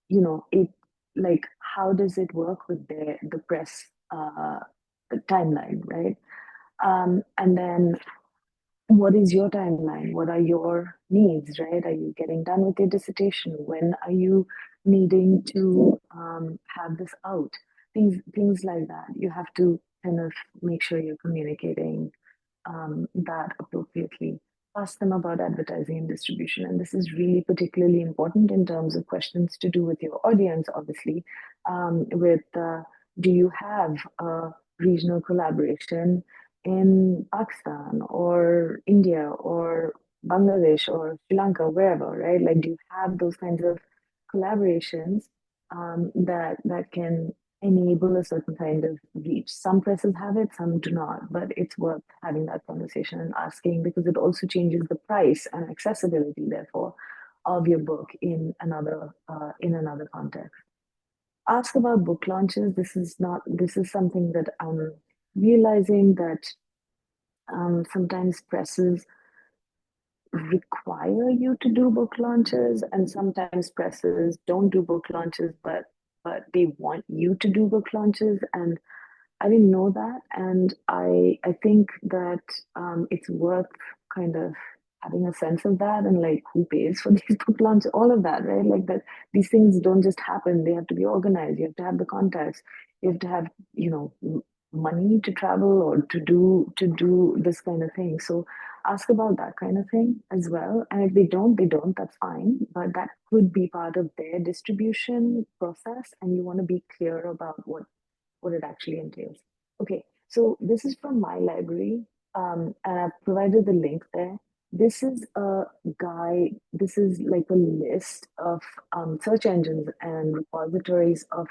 know it, like, how does it work with the press timeline, right? And then what is your timeline? What are your needs, right? Are you getting done with your dissertation? When are you needing to have this out? Things like that. You have to kind of make sure you're communicating that appropriately. Ask them about advertising and distribution. And this is really particularly important in terms of questions to do with your audience, obviously. Do you have a regional collaboration in Pakistan or India or Bangladesh or Sri Lanka, wherever, right? Like, do you have those kinds of collaborations that can enable a certain kind of reach? Some presses have it, some do not, but it's worth having that conversation and asking, because it also changes the price and accessibility, therefore, of your book in another context. Ask about book launches. This is something that I'm realizing that sometimes presses require you to do book launches, and sometimes presses don't do book launches, but they want you to do book launches. And I didn't know that, and I think that it's worth kind of having a sense of that, and like, who pays for these book launches, all of that, right? Like, that these things don't just happen; they have to be organized. You have to have the contacts. You have to have, money to travel or to do this kind of thing. So ask about that kind of thing as well. And if they don't, they don't. That's fine. But that could be part of their distribution process, and you want to be clear about what it actually entails. Okay, so this is from my library, and I've provided the link there. This is a guide, this is like a list of search engines and repositories of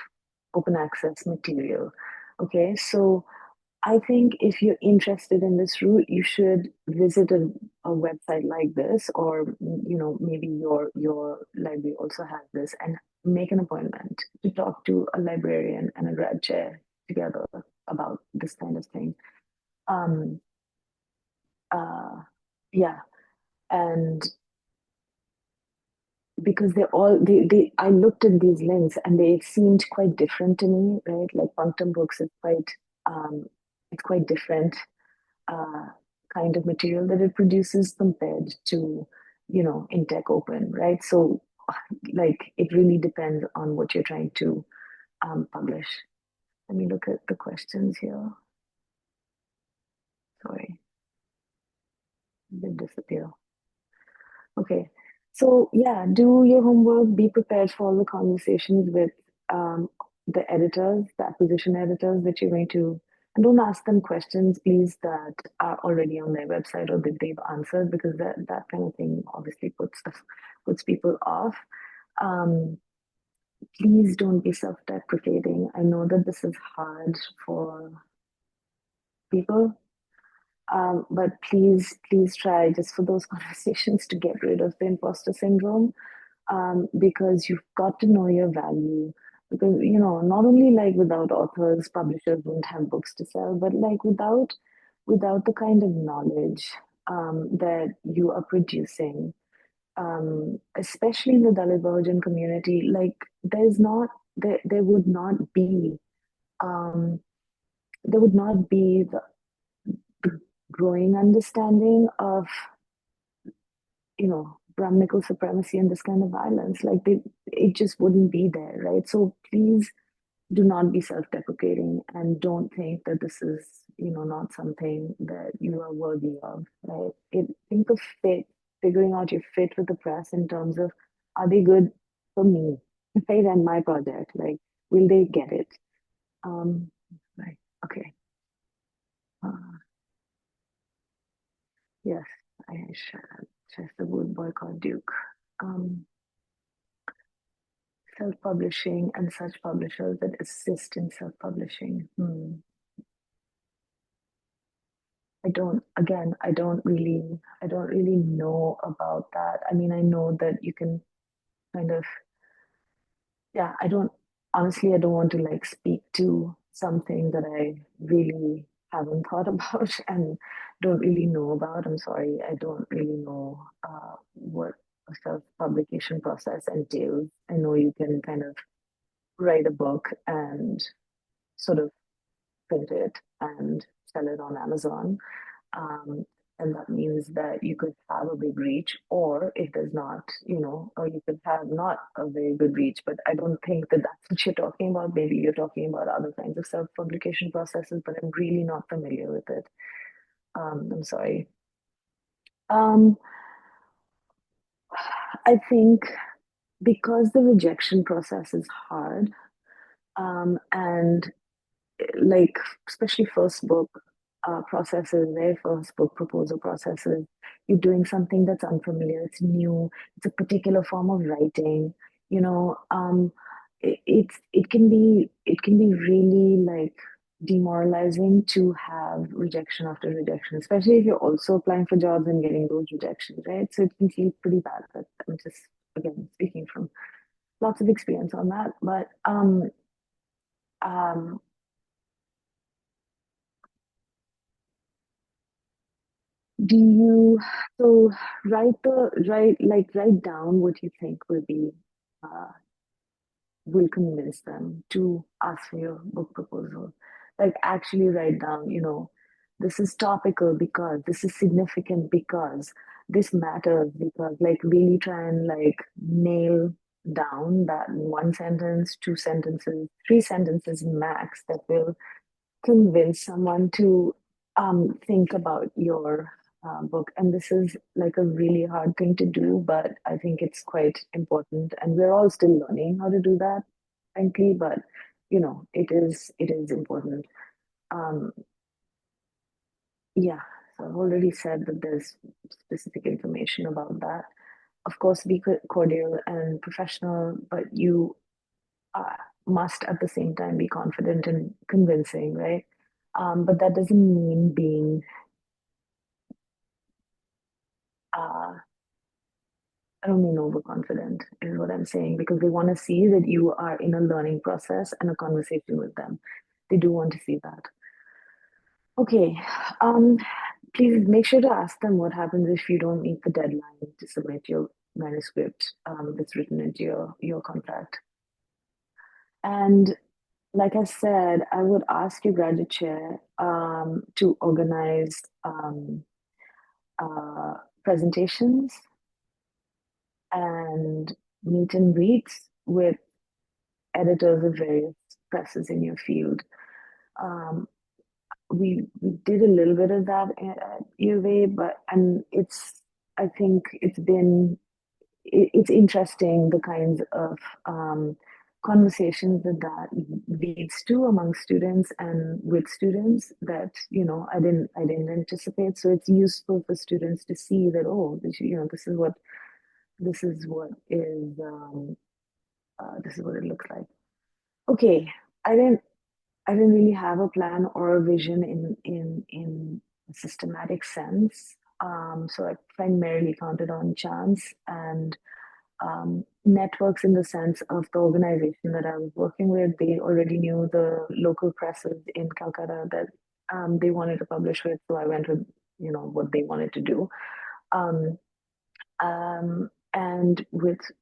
open access material. Okay, so I think if you're interested in this route, you should visit a website like this, or maybe your library also has this, and make an appointment to talk to a librarian and a grad chair together about this kind of thing. Um, uh, yeah, and because I looked at these links and they seemed quite different to me, right? Like Punctum Books is um, it's quite different uh, kind of material that it produces compared to, in Tech Open, right? So, like, it really depends on what you're trying to publish. Let me look at the questions here. Sorry, they disappear. Okay, so yeah, do your homework, be prepared for all the conversations with the editors, the acquisition editors that you're going to, and don't ask them questions, please, that are already on their website or that they've answered, because that kind of thing obviously puts people off. Please don't be self-deprecating. I know that this is hard for people, but please try, just for those conversations, to get rid of the imposter syndrome, because you've got to know your value. Because, not only like without authors, publishers wouldn't have books to sell, but like without the kind of knowledge that you are producing, especially in the Dalit Bahujan community, like there would not be um, the growing understanding of Brahminical supremacy and this kind of violence. Like, it just wouldn't be there, right? So please do not be self-deprecating, and don't think that this is not something that you are worthy of, right? Think of figuring out your fit with the press in terms of, are they good for me, right? And my project, like, will they get it? Right. Okay. Yes, I should. Chester would boycott Duke. Um, Self-publishing and such publishers that assist in self-publishing. I don't really know about that. I mean, I know that you can kind of, yeah, honestly, I don't want to like speak to something that I really haven't thought about and don't really know about. I'm sorry, I don't really know what a self-publication process entails. I know you can kind of write a book and sort of print it and sell it on Amazon. Um, and that means that you could have a big reach, or it does not, or you could have not a very good reach. But I don't think that that's what you're talking about. Maybe you're talking about other kinds of self-publication processes, but I'm really not familiar with it. I'm sorry. Um, I think because the rejection process is hard, and like especially first book processes, very first book proposal processes, you're doing something that's unfamiliar, it's new, it's a particular form of writing, you know, it can be really like demoralizing to have rejection after rejection, especially if you're also applying for jobs and getting those rejections, right? So it can feel pretty bad. But I'm just again speaking from lots of experience on that. But um do you so write down what you think uh, will convince them to ask for your book proposal. Like actually write down, this is topical because this is significant because this matters because like really try and like nail down that one sentence, two sentences, three sentences max that will convince someone to think about your book. And this is like a really hard thing to do, but I think it's quite important. And we're all still learning how to do that, frankly. But it is important. Um, yeah. So I've already said that there's specific information about that. Of course, be cordial and professional, but you uh, must at the same time be confident and convincing, right? But that doesn't mean being, I don't mean overconfident, is what I'm saying, because they want to see that you are in a learning process and a conversation with them. They do want to see that. Okay. Um, Please make sure to ask them what happens if you don't meet the deadline to submit your manuscript that's written into your contract. And like I said, I would ask your graduate chair to organize uh, presentations and meet and greets with editors of various presses in your field. Um, we did a little bit of that at U of A, but and I think it's interesting the kinds of conversations that leads to among students and with students that I didn't anticipate. So it's useful for students to see that, oh, this is what it looks like. Okay, I didn't I didn't really have a plan or a vision in a systematic sense. So I primarily counted on chance and networks in the sense of the organization that I was working with. They already knew the local presses in Calcutta that they wanted to publish with, so I went with what they wanted to do. Um, and with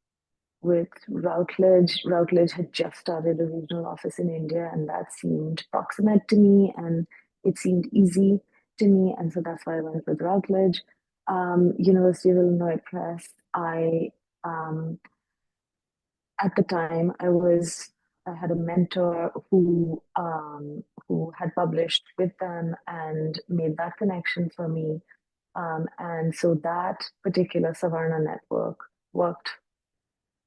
Routledge had just started a regional office in India, and that seemed proximate to me, and it seemed easy to me, and so that's why I went with Routledge. University of Illinois Press. Um, at the time, I had a mentor who had published with them and made that connection for me, and so that particular Savarna network worked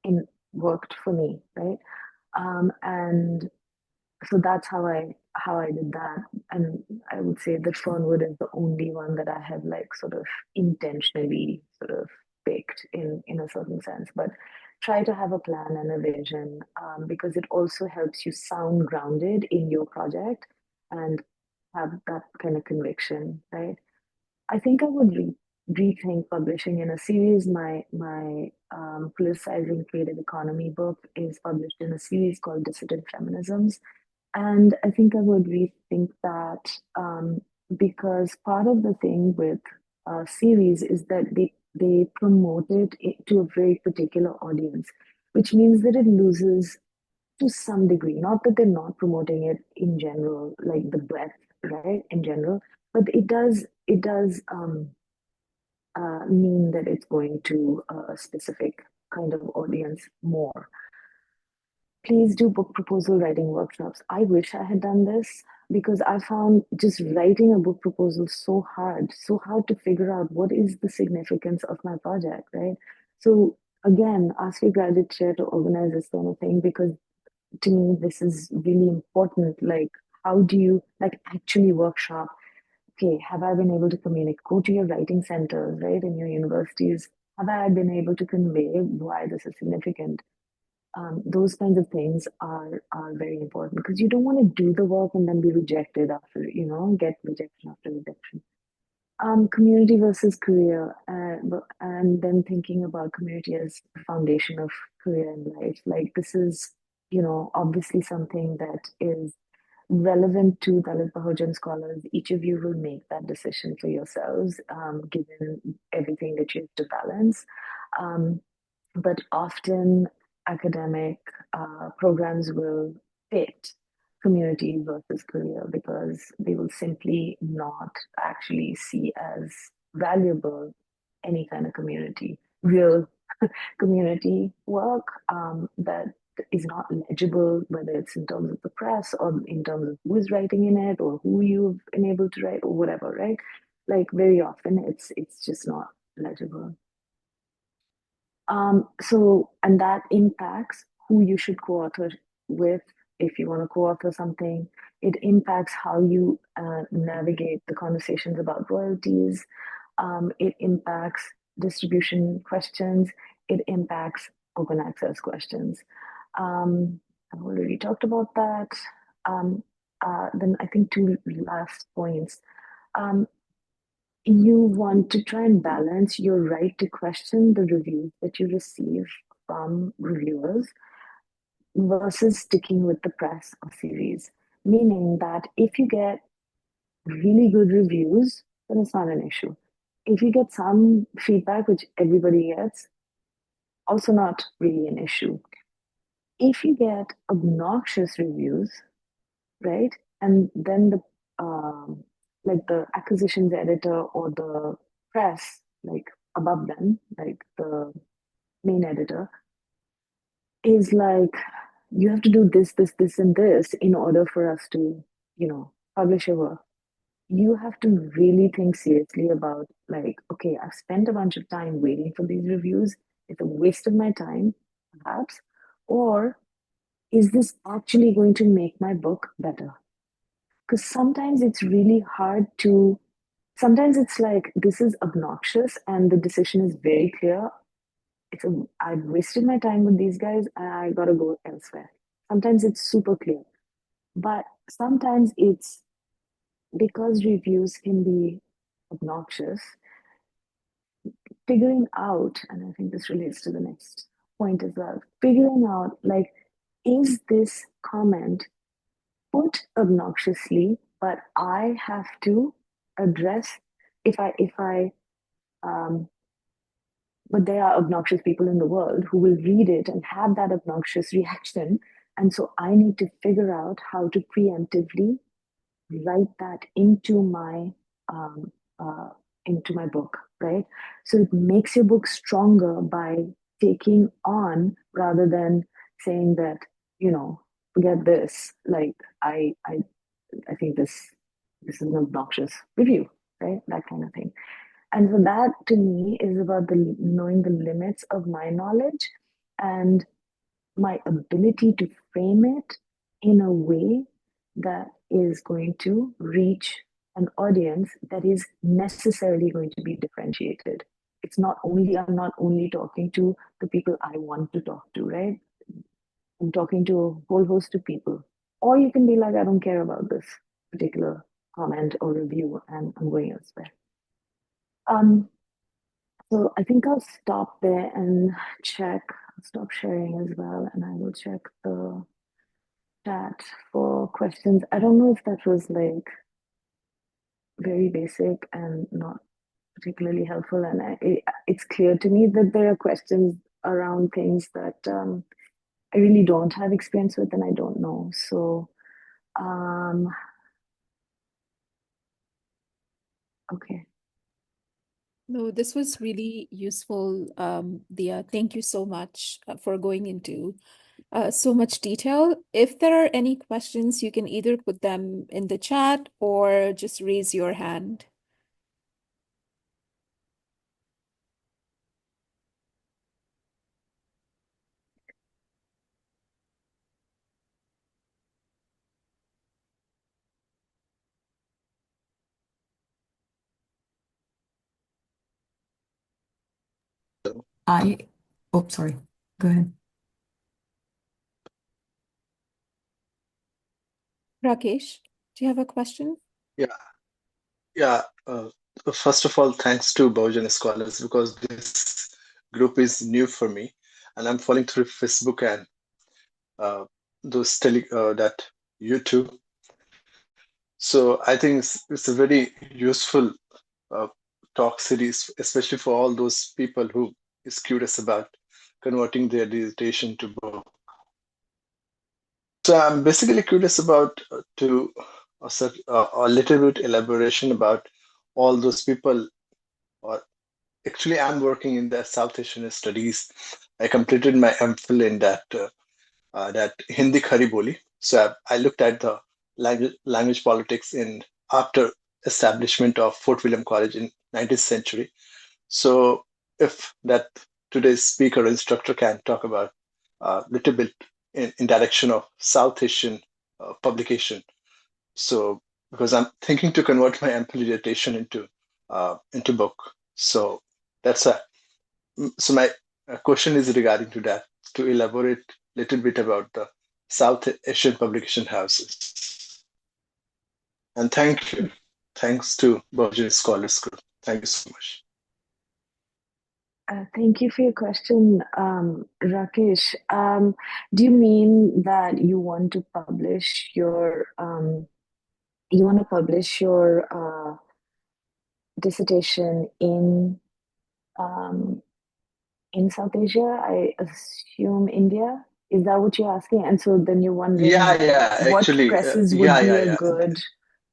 in worked for me, right? And so that's how I did that. And I would say that Fernwood is the only one that I have like sort of intentionally sort of picked in a certain sense. But try to have a plan and a vision, because it also helps you sound grounded in your project and have that kind of conviction, right? I think I would rethink publishing in a series. My politicizing creative economy book is published in a series called Dissident Feminisms, and I think I would rethink that, because part of the thing with series is that they promote it to a very particular audience, which means that it loses to some degree. Not that they're not promoting it in general, like the breadth, right, in general, but it does mean that it's going to a specific kind of audience more. Please do book proposal writing workshops. I wish I had done this because I found just writing a book proposal so hard to figure out what is the significance of my project, right? So again, ask your graduate chair to organize this kind of thing, because to me, this is really important. Like, how do you like actually workshop? Okay, have I been able to communicate? Go to your writing centers, right, in your universities. Have I been able to convey why this is significant? Those kinds of things are very important, because you don't want to do the work and then be rejected after, get rejection after rejection. Community versus career, and then thinking about community as the foundation of career in life. Like, this is, obviously something that is relevant to Dalit Bahujan scholars. Each of you will make that decision for yourselves, given everything that you have to balance. Um, but often academic programs will fit community versus career, because they will simply not actually see as valuable any kind of real community work, that is not legible, whether it's in terms of the press or in terms of who is writing in it or who you've enabled to write or whatever, right? Like, very often it's just not legible. And that impacts who you should co-author with. If you want to co-author something, it impacts how you navigate the conversations about royalties. It impacts distribution questions. It impacts open access questions. I've already talked about that. Um, then I think two last points. Um, you want to try and balance your right to question the reviews that you receive from reviewers versus sticking with the press or series. Meaning that if you get really good reviews, then it's not an issue. If you get some feedback, which everybody gets, also not really an issue. If you get obnoxious reviews, right, and then like the acquisitions editor or the press, like above them, like the main editor, is like, you have to do this, and this in order for us to, publish your work. You have to really think seriously about, like, okay, I've spent a bunch of time waiting for these reviews. It's a waste of my time, perhaps. Or is this actually going to make my book better? Because sometimes it's really hard to, sometimes it's like, this is obnoxious and the decision is very clear. I've wasted my time with these guys and I gotta go elsewhere. Sometimes it's super clear. But sometimes it's because reviews can be obnoxious, figuring out, and I think this relates to the next point as well, figuring out, like, is this comment put obnoxiously, but I have to address, if I um, but there are obnoxious people in the world who will read it and have that obnoxious reaction. And so I need to figure out how to preemptively write that um, uh, into my book, right? So it makes your book stronger by taking on, rather than saying that, forget this. Like, I think this is an obnoxious review, right? That kind of thing. And so that to me is about the knowing the limits of my knowledge and my ability to frame it in a way that is going to reach an audience that is necessarily going to be differentiated. It's not only, I'm not only talking to the people I want to talk to, right? I'm talking to a whole host of people. Or you can be like, I don't care about this particular comment or review and I'm going elsewhere. So I think I'll stop there and check, stop sharing as well, and I will check the chat for questions. I don't know if that was like very basic and not particularly helpful. And it's clear to me that there are questions around things that I really don't have experience with and I don't know. So, okay. No, this was really useful, Dia. Thank you so much for going into so much detail. If there are any questions, you can either put them in the chat or just raise your hand. Sorry. Go ahead. Rakesh, do you have a question? Yeah. First of all, thanks to Bahujan Scholars because this group is new for me, and I'm following through Facebook and that YouTube. So I think it's a very useful talk series, especially for all those people who is curious about converting their dissertation to book. So I'm basically curious about a little bit elaboration about all those people. Or actually, I'm working in the South Asian studies. I completed my MPhil in that Hindi Khari Boli. So I looked at the language politics in after establishment of Fort William College in 19th century. So if that today's speaker or instructor can talk about a little bit in direction of South Asian publication. So because I'm thinking to convert my MPhil dissertation into book. So that's so my question is regarding to that, to elaborate a little bit about the South Asian publication houses. And thank you. Thanks to Bahujan Scholars Group. Thank you so much. Thank you for your question, Rakesh. Do you mean that you want to publish your dissertation in South Asia? I assume India. Is that what you're asking? And so then you're wondering what Actually, presses would be a good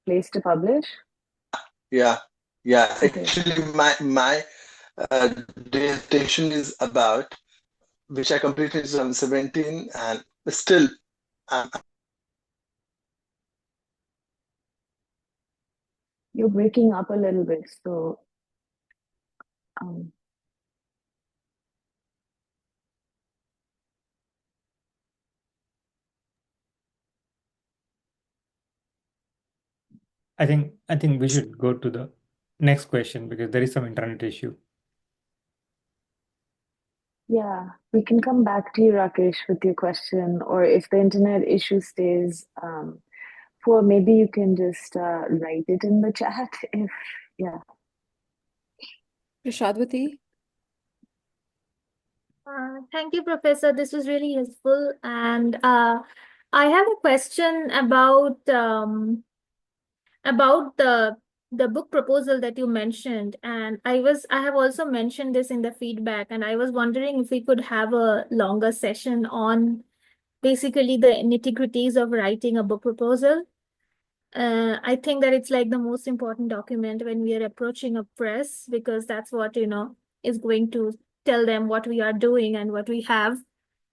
place to publish? Yeah. Okay. Actually, my dissertation is about which I completed in 2017, and still You're breaking up a little bit, so I think we should go to the next question because there is some internet issue. yeah, we can come back to you, Rakesh, with your question, or if the internet issue stays poor, maybe you can just write it in the chat. Prashadwati? Thank you, Professor. This was really useful. And I have a question about the book proposal that you mentioned. And I have also mentioned this in the feedback, and I was wondering if we could have a longer session on basically the nitty-gritties of writing a book proposal. I think that it's like the most important document when we are approaching a press, because that's what, is going to tell them what we are doing and what we have.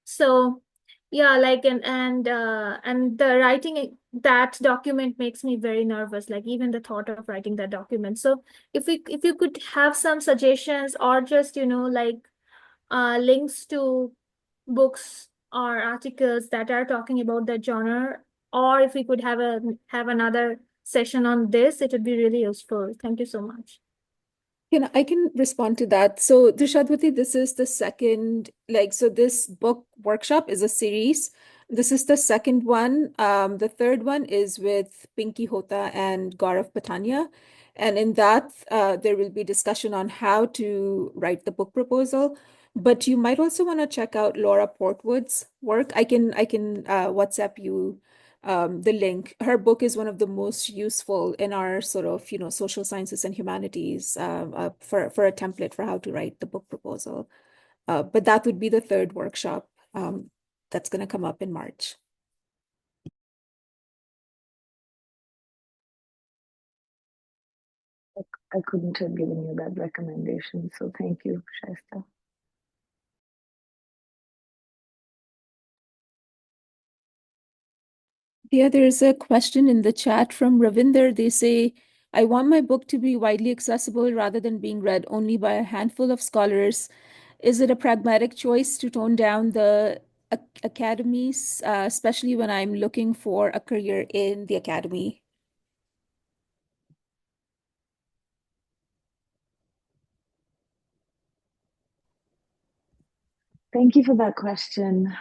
So yeah, like and the writing that document makes me very nervous, like even the thought of writing that document. So if you could have some suggestions or just, like links to books or articles that are talking about that genre, or if we could have another session on this, it would be really useful. Thank you so much. I can respond to that. So, Drishadwati, this is the second, so this book workshop is a series. This is the second one. The third one is with Pinky Hota and Gaurav Patania. And in that, there will be discussion on how to write the book proposal. But you might also want to check out Laura Portwood's work. I can WhatsApp you the link. Her book is one of the most useful in our sort of, social sciences and humanities for a template for how to write the book proposal. But that would be the third workshop that's going to come up in March. I couldn't have given you that recommendation, so thank you, Shaista. Yeah, there's a question in the chat from Ravinder. They say, I want my book to be widely accessible rather than being read only by a handful of scholars. Is it a pragmatic choice to tone down the academies, especially when I'm looking for a career in the academy? Thank you for that question.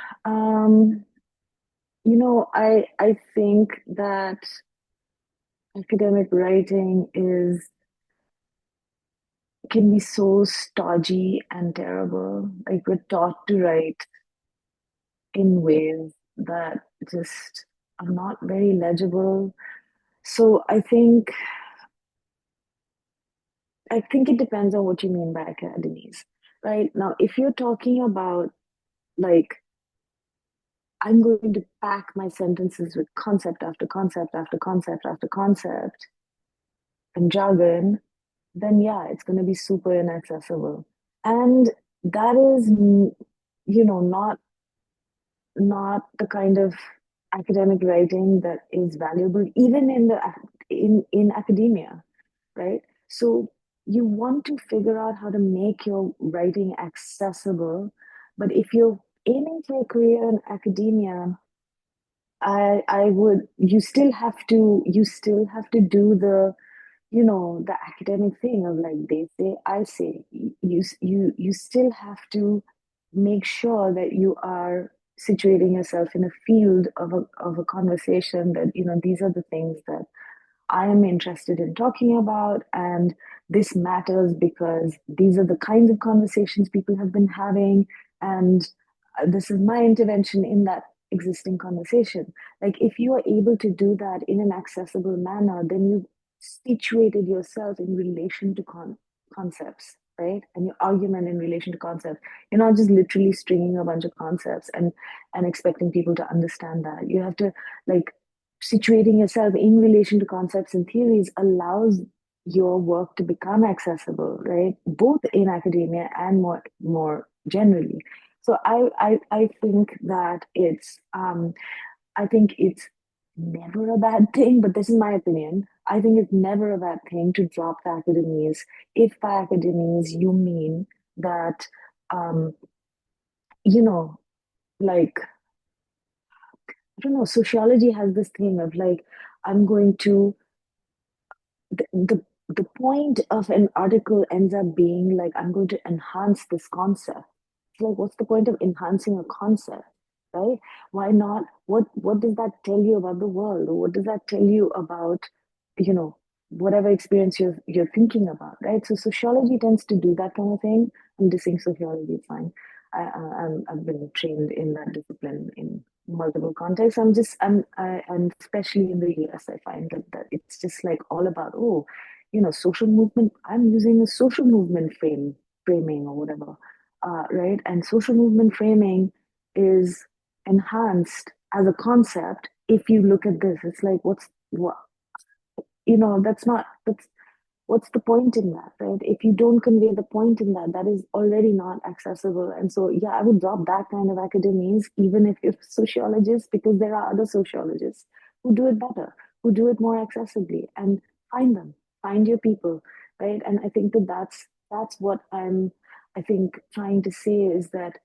I think that academic writing can be so stodgy and terrible. Like we're taught to write in ways that just are not very legible. So I think it depends on what you mean by academies, right? Now, if you're talking about like I'm going to pack my sentences with concept after concept after concept after concept and jargon, then yeah, it's going to be super inaccessible. And that is, not the kind of academic writing that is valuable even in academia, right? So you want to figure out how to make your writing accessible, but if you're aiming for a career in academia, I would you still have to do the academic thing of like they say I say. You still have to make sure that you are situating yourself in a field of a conversation that these are the things that I am interested in talking about, and this matters because these are the kinds of conversations people have been having, and this is my intervention in that existing conversation. Like, if you are able to do that in an accessible manner, then you've situated yourself in relation to concepts, right? And your argument in relation to concepts. You're not just literally stringing a bunch of concepts and expecting people to understand that. You have to, like, situating yourself in relation to concepts and theories allows your work to become accessible, right? Both in academia and more generally. So I think that it's never a bad thing, but this is my opinion. I think it's never a bad thing to drop the academies if by academies you mean that um, you know, like I don't know, sociology has this thing of like, I'm going to the point of an article ends up being like, I'm going to enhance this concept. It's like, what's the point of enhancing a concept, right? Why not? What does that tell you about the world? Or what does that tell you about, you know, whatever experience you're thinking about, right? So sociology tends to do that kind of thing. I'm dissing sociology, it's fine. I've been trained in that discipline in multiple contexts. I'm especially in the US, I find that it's just like all about, oh, social movement. I'm using a social movement framing or whatever, right? And social movement framing is enhanced as a concept. If you look at this, it's like, what, that's what's the point in that, right? If you don't convey the point in that, that is already not accessible. And so, yeah, I would drop that kind of academies, even if sociologists, because there are other sociologists who do it better, who do it more accessibly, and find them, find your people, right? And I think that's what I think, trying to say is that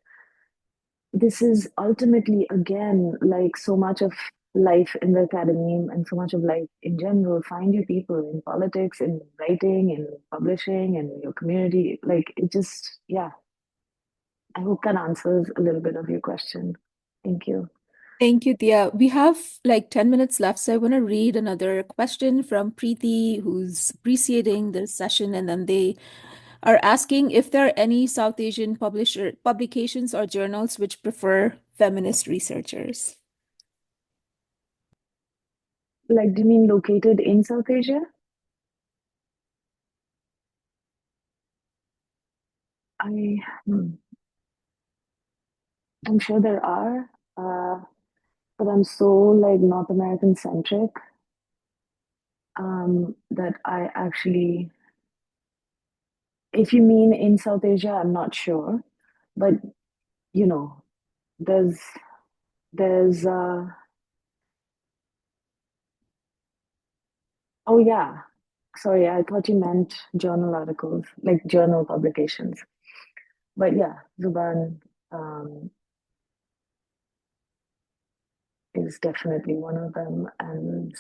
this is ultimately, again, like so much of life in the academy and so much of life in general. Find your people in politics, in writing, in publishing, and your community. Like it just, yeah. I hope that answers a little bit of your question. Thank you. Thank you, Dia. We have like 10 minutes left, so I want to read another question from Preeti, who's appreciating the session, and then they are asking if there are any South Asian publications or journals which prefer feminist researchers. Like, do you mean located in South Asia? I'm sure there are, but I'm so like North American centric that I actually, if you mean in South Asia, I'm not sure, but you know, there's oh yeah, sorry, I thought you meant journal articles, like journal publications. But yeah, Zuban is definitely one of them, and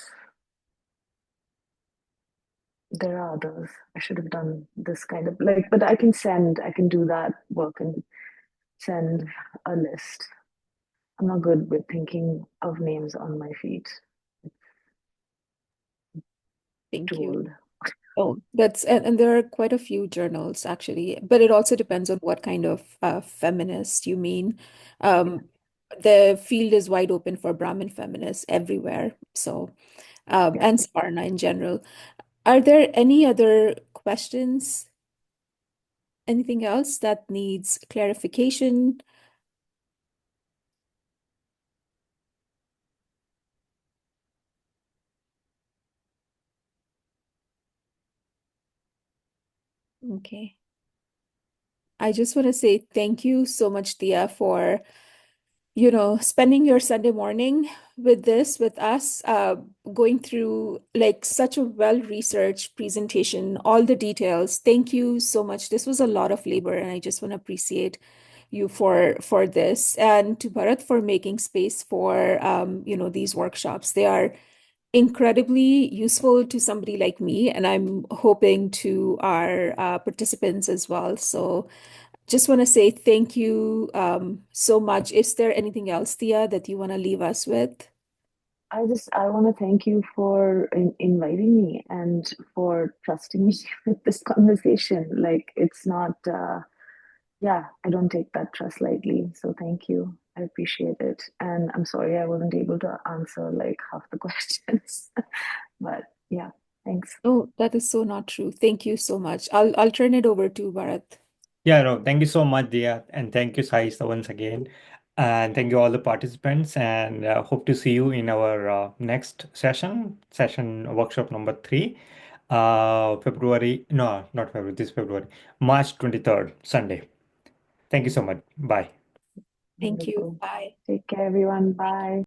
there are others. I should have done this kind of like, but I can do that work and send a list. I'm not good with thinking of names on my feet. Thank Too you. old. Oh, and there are quite a few journals actually, but it also depends on what kind of feminist you mean. The field is wide open for Brahmin feminists everywhere. So, Yeah. and Sparna in general. Are there any other questions? Anything else that needs clarification? Okay. I just want to say thank you so much, Dia, for spending your Sunday morning with us, going through like such a well-researched presentation, all the details. Thank you so much. This was a lot of labor, and I just want to appreciate you for this, and to Bharat for making space for these workshops. They are incredibly useful to somebody like me, and I'm hoping to our participants as well. So just want to say thank you so much. Is there anything else, Tia, that you want to leave us with? I want to thank you for inviting me and for trusting me with this conversation. Like it's not, yeah, I don't take that trust lightly. So thank you. I appreciate it. And I'm sorry I wasn't able to answer like half the questions, but yeah, thanks. Oh, that is so not true. Thank you so much. I'll turn it over to Bharat. Yeah, no, thank you so much, Dia, and thank you, Saista, once again. And thank you all the participants, and hope to see you in our next session workshop number 3, February, no, not February, this February, March 23rd, Sunday. Thank you so much. Bye. Thank you. Wonderful. Bye. Take care, everyone. Bye.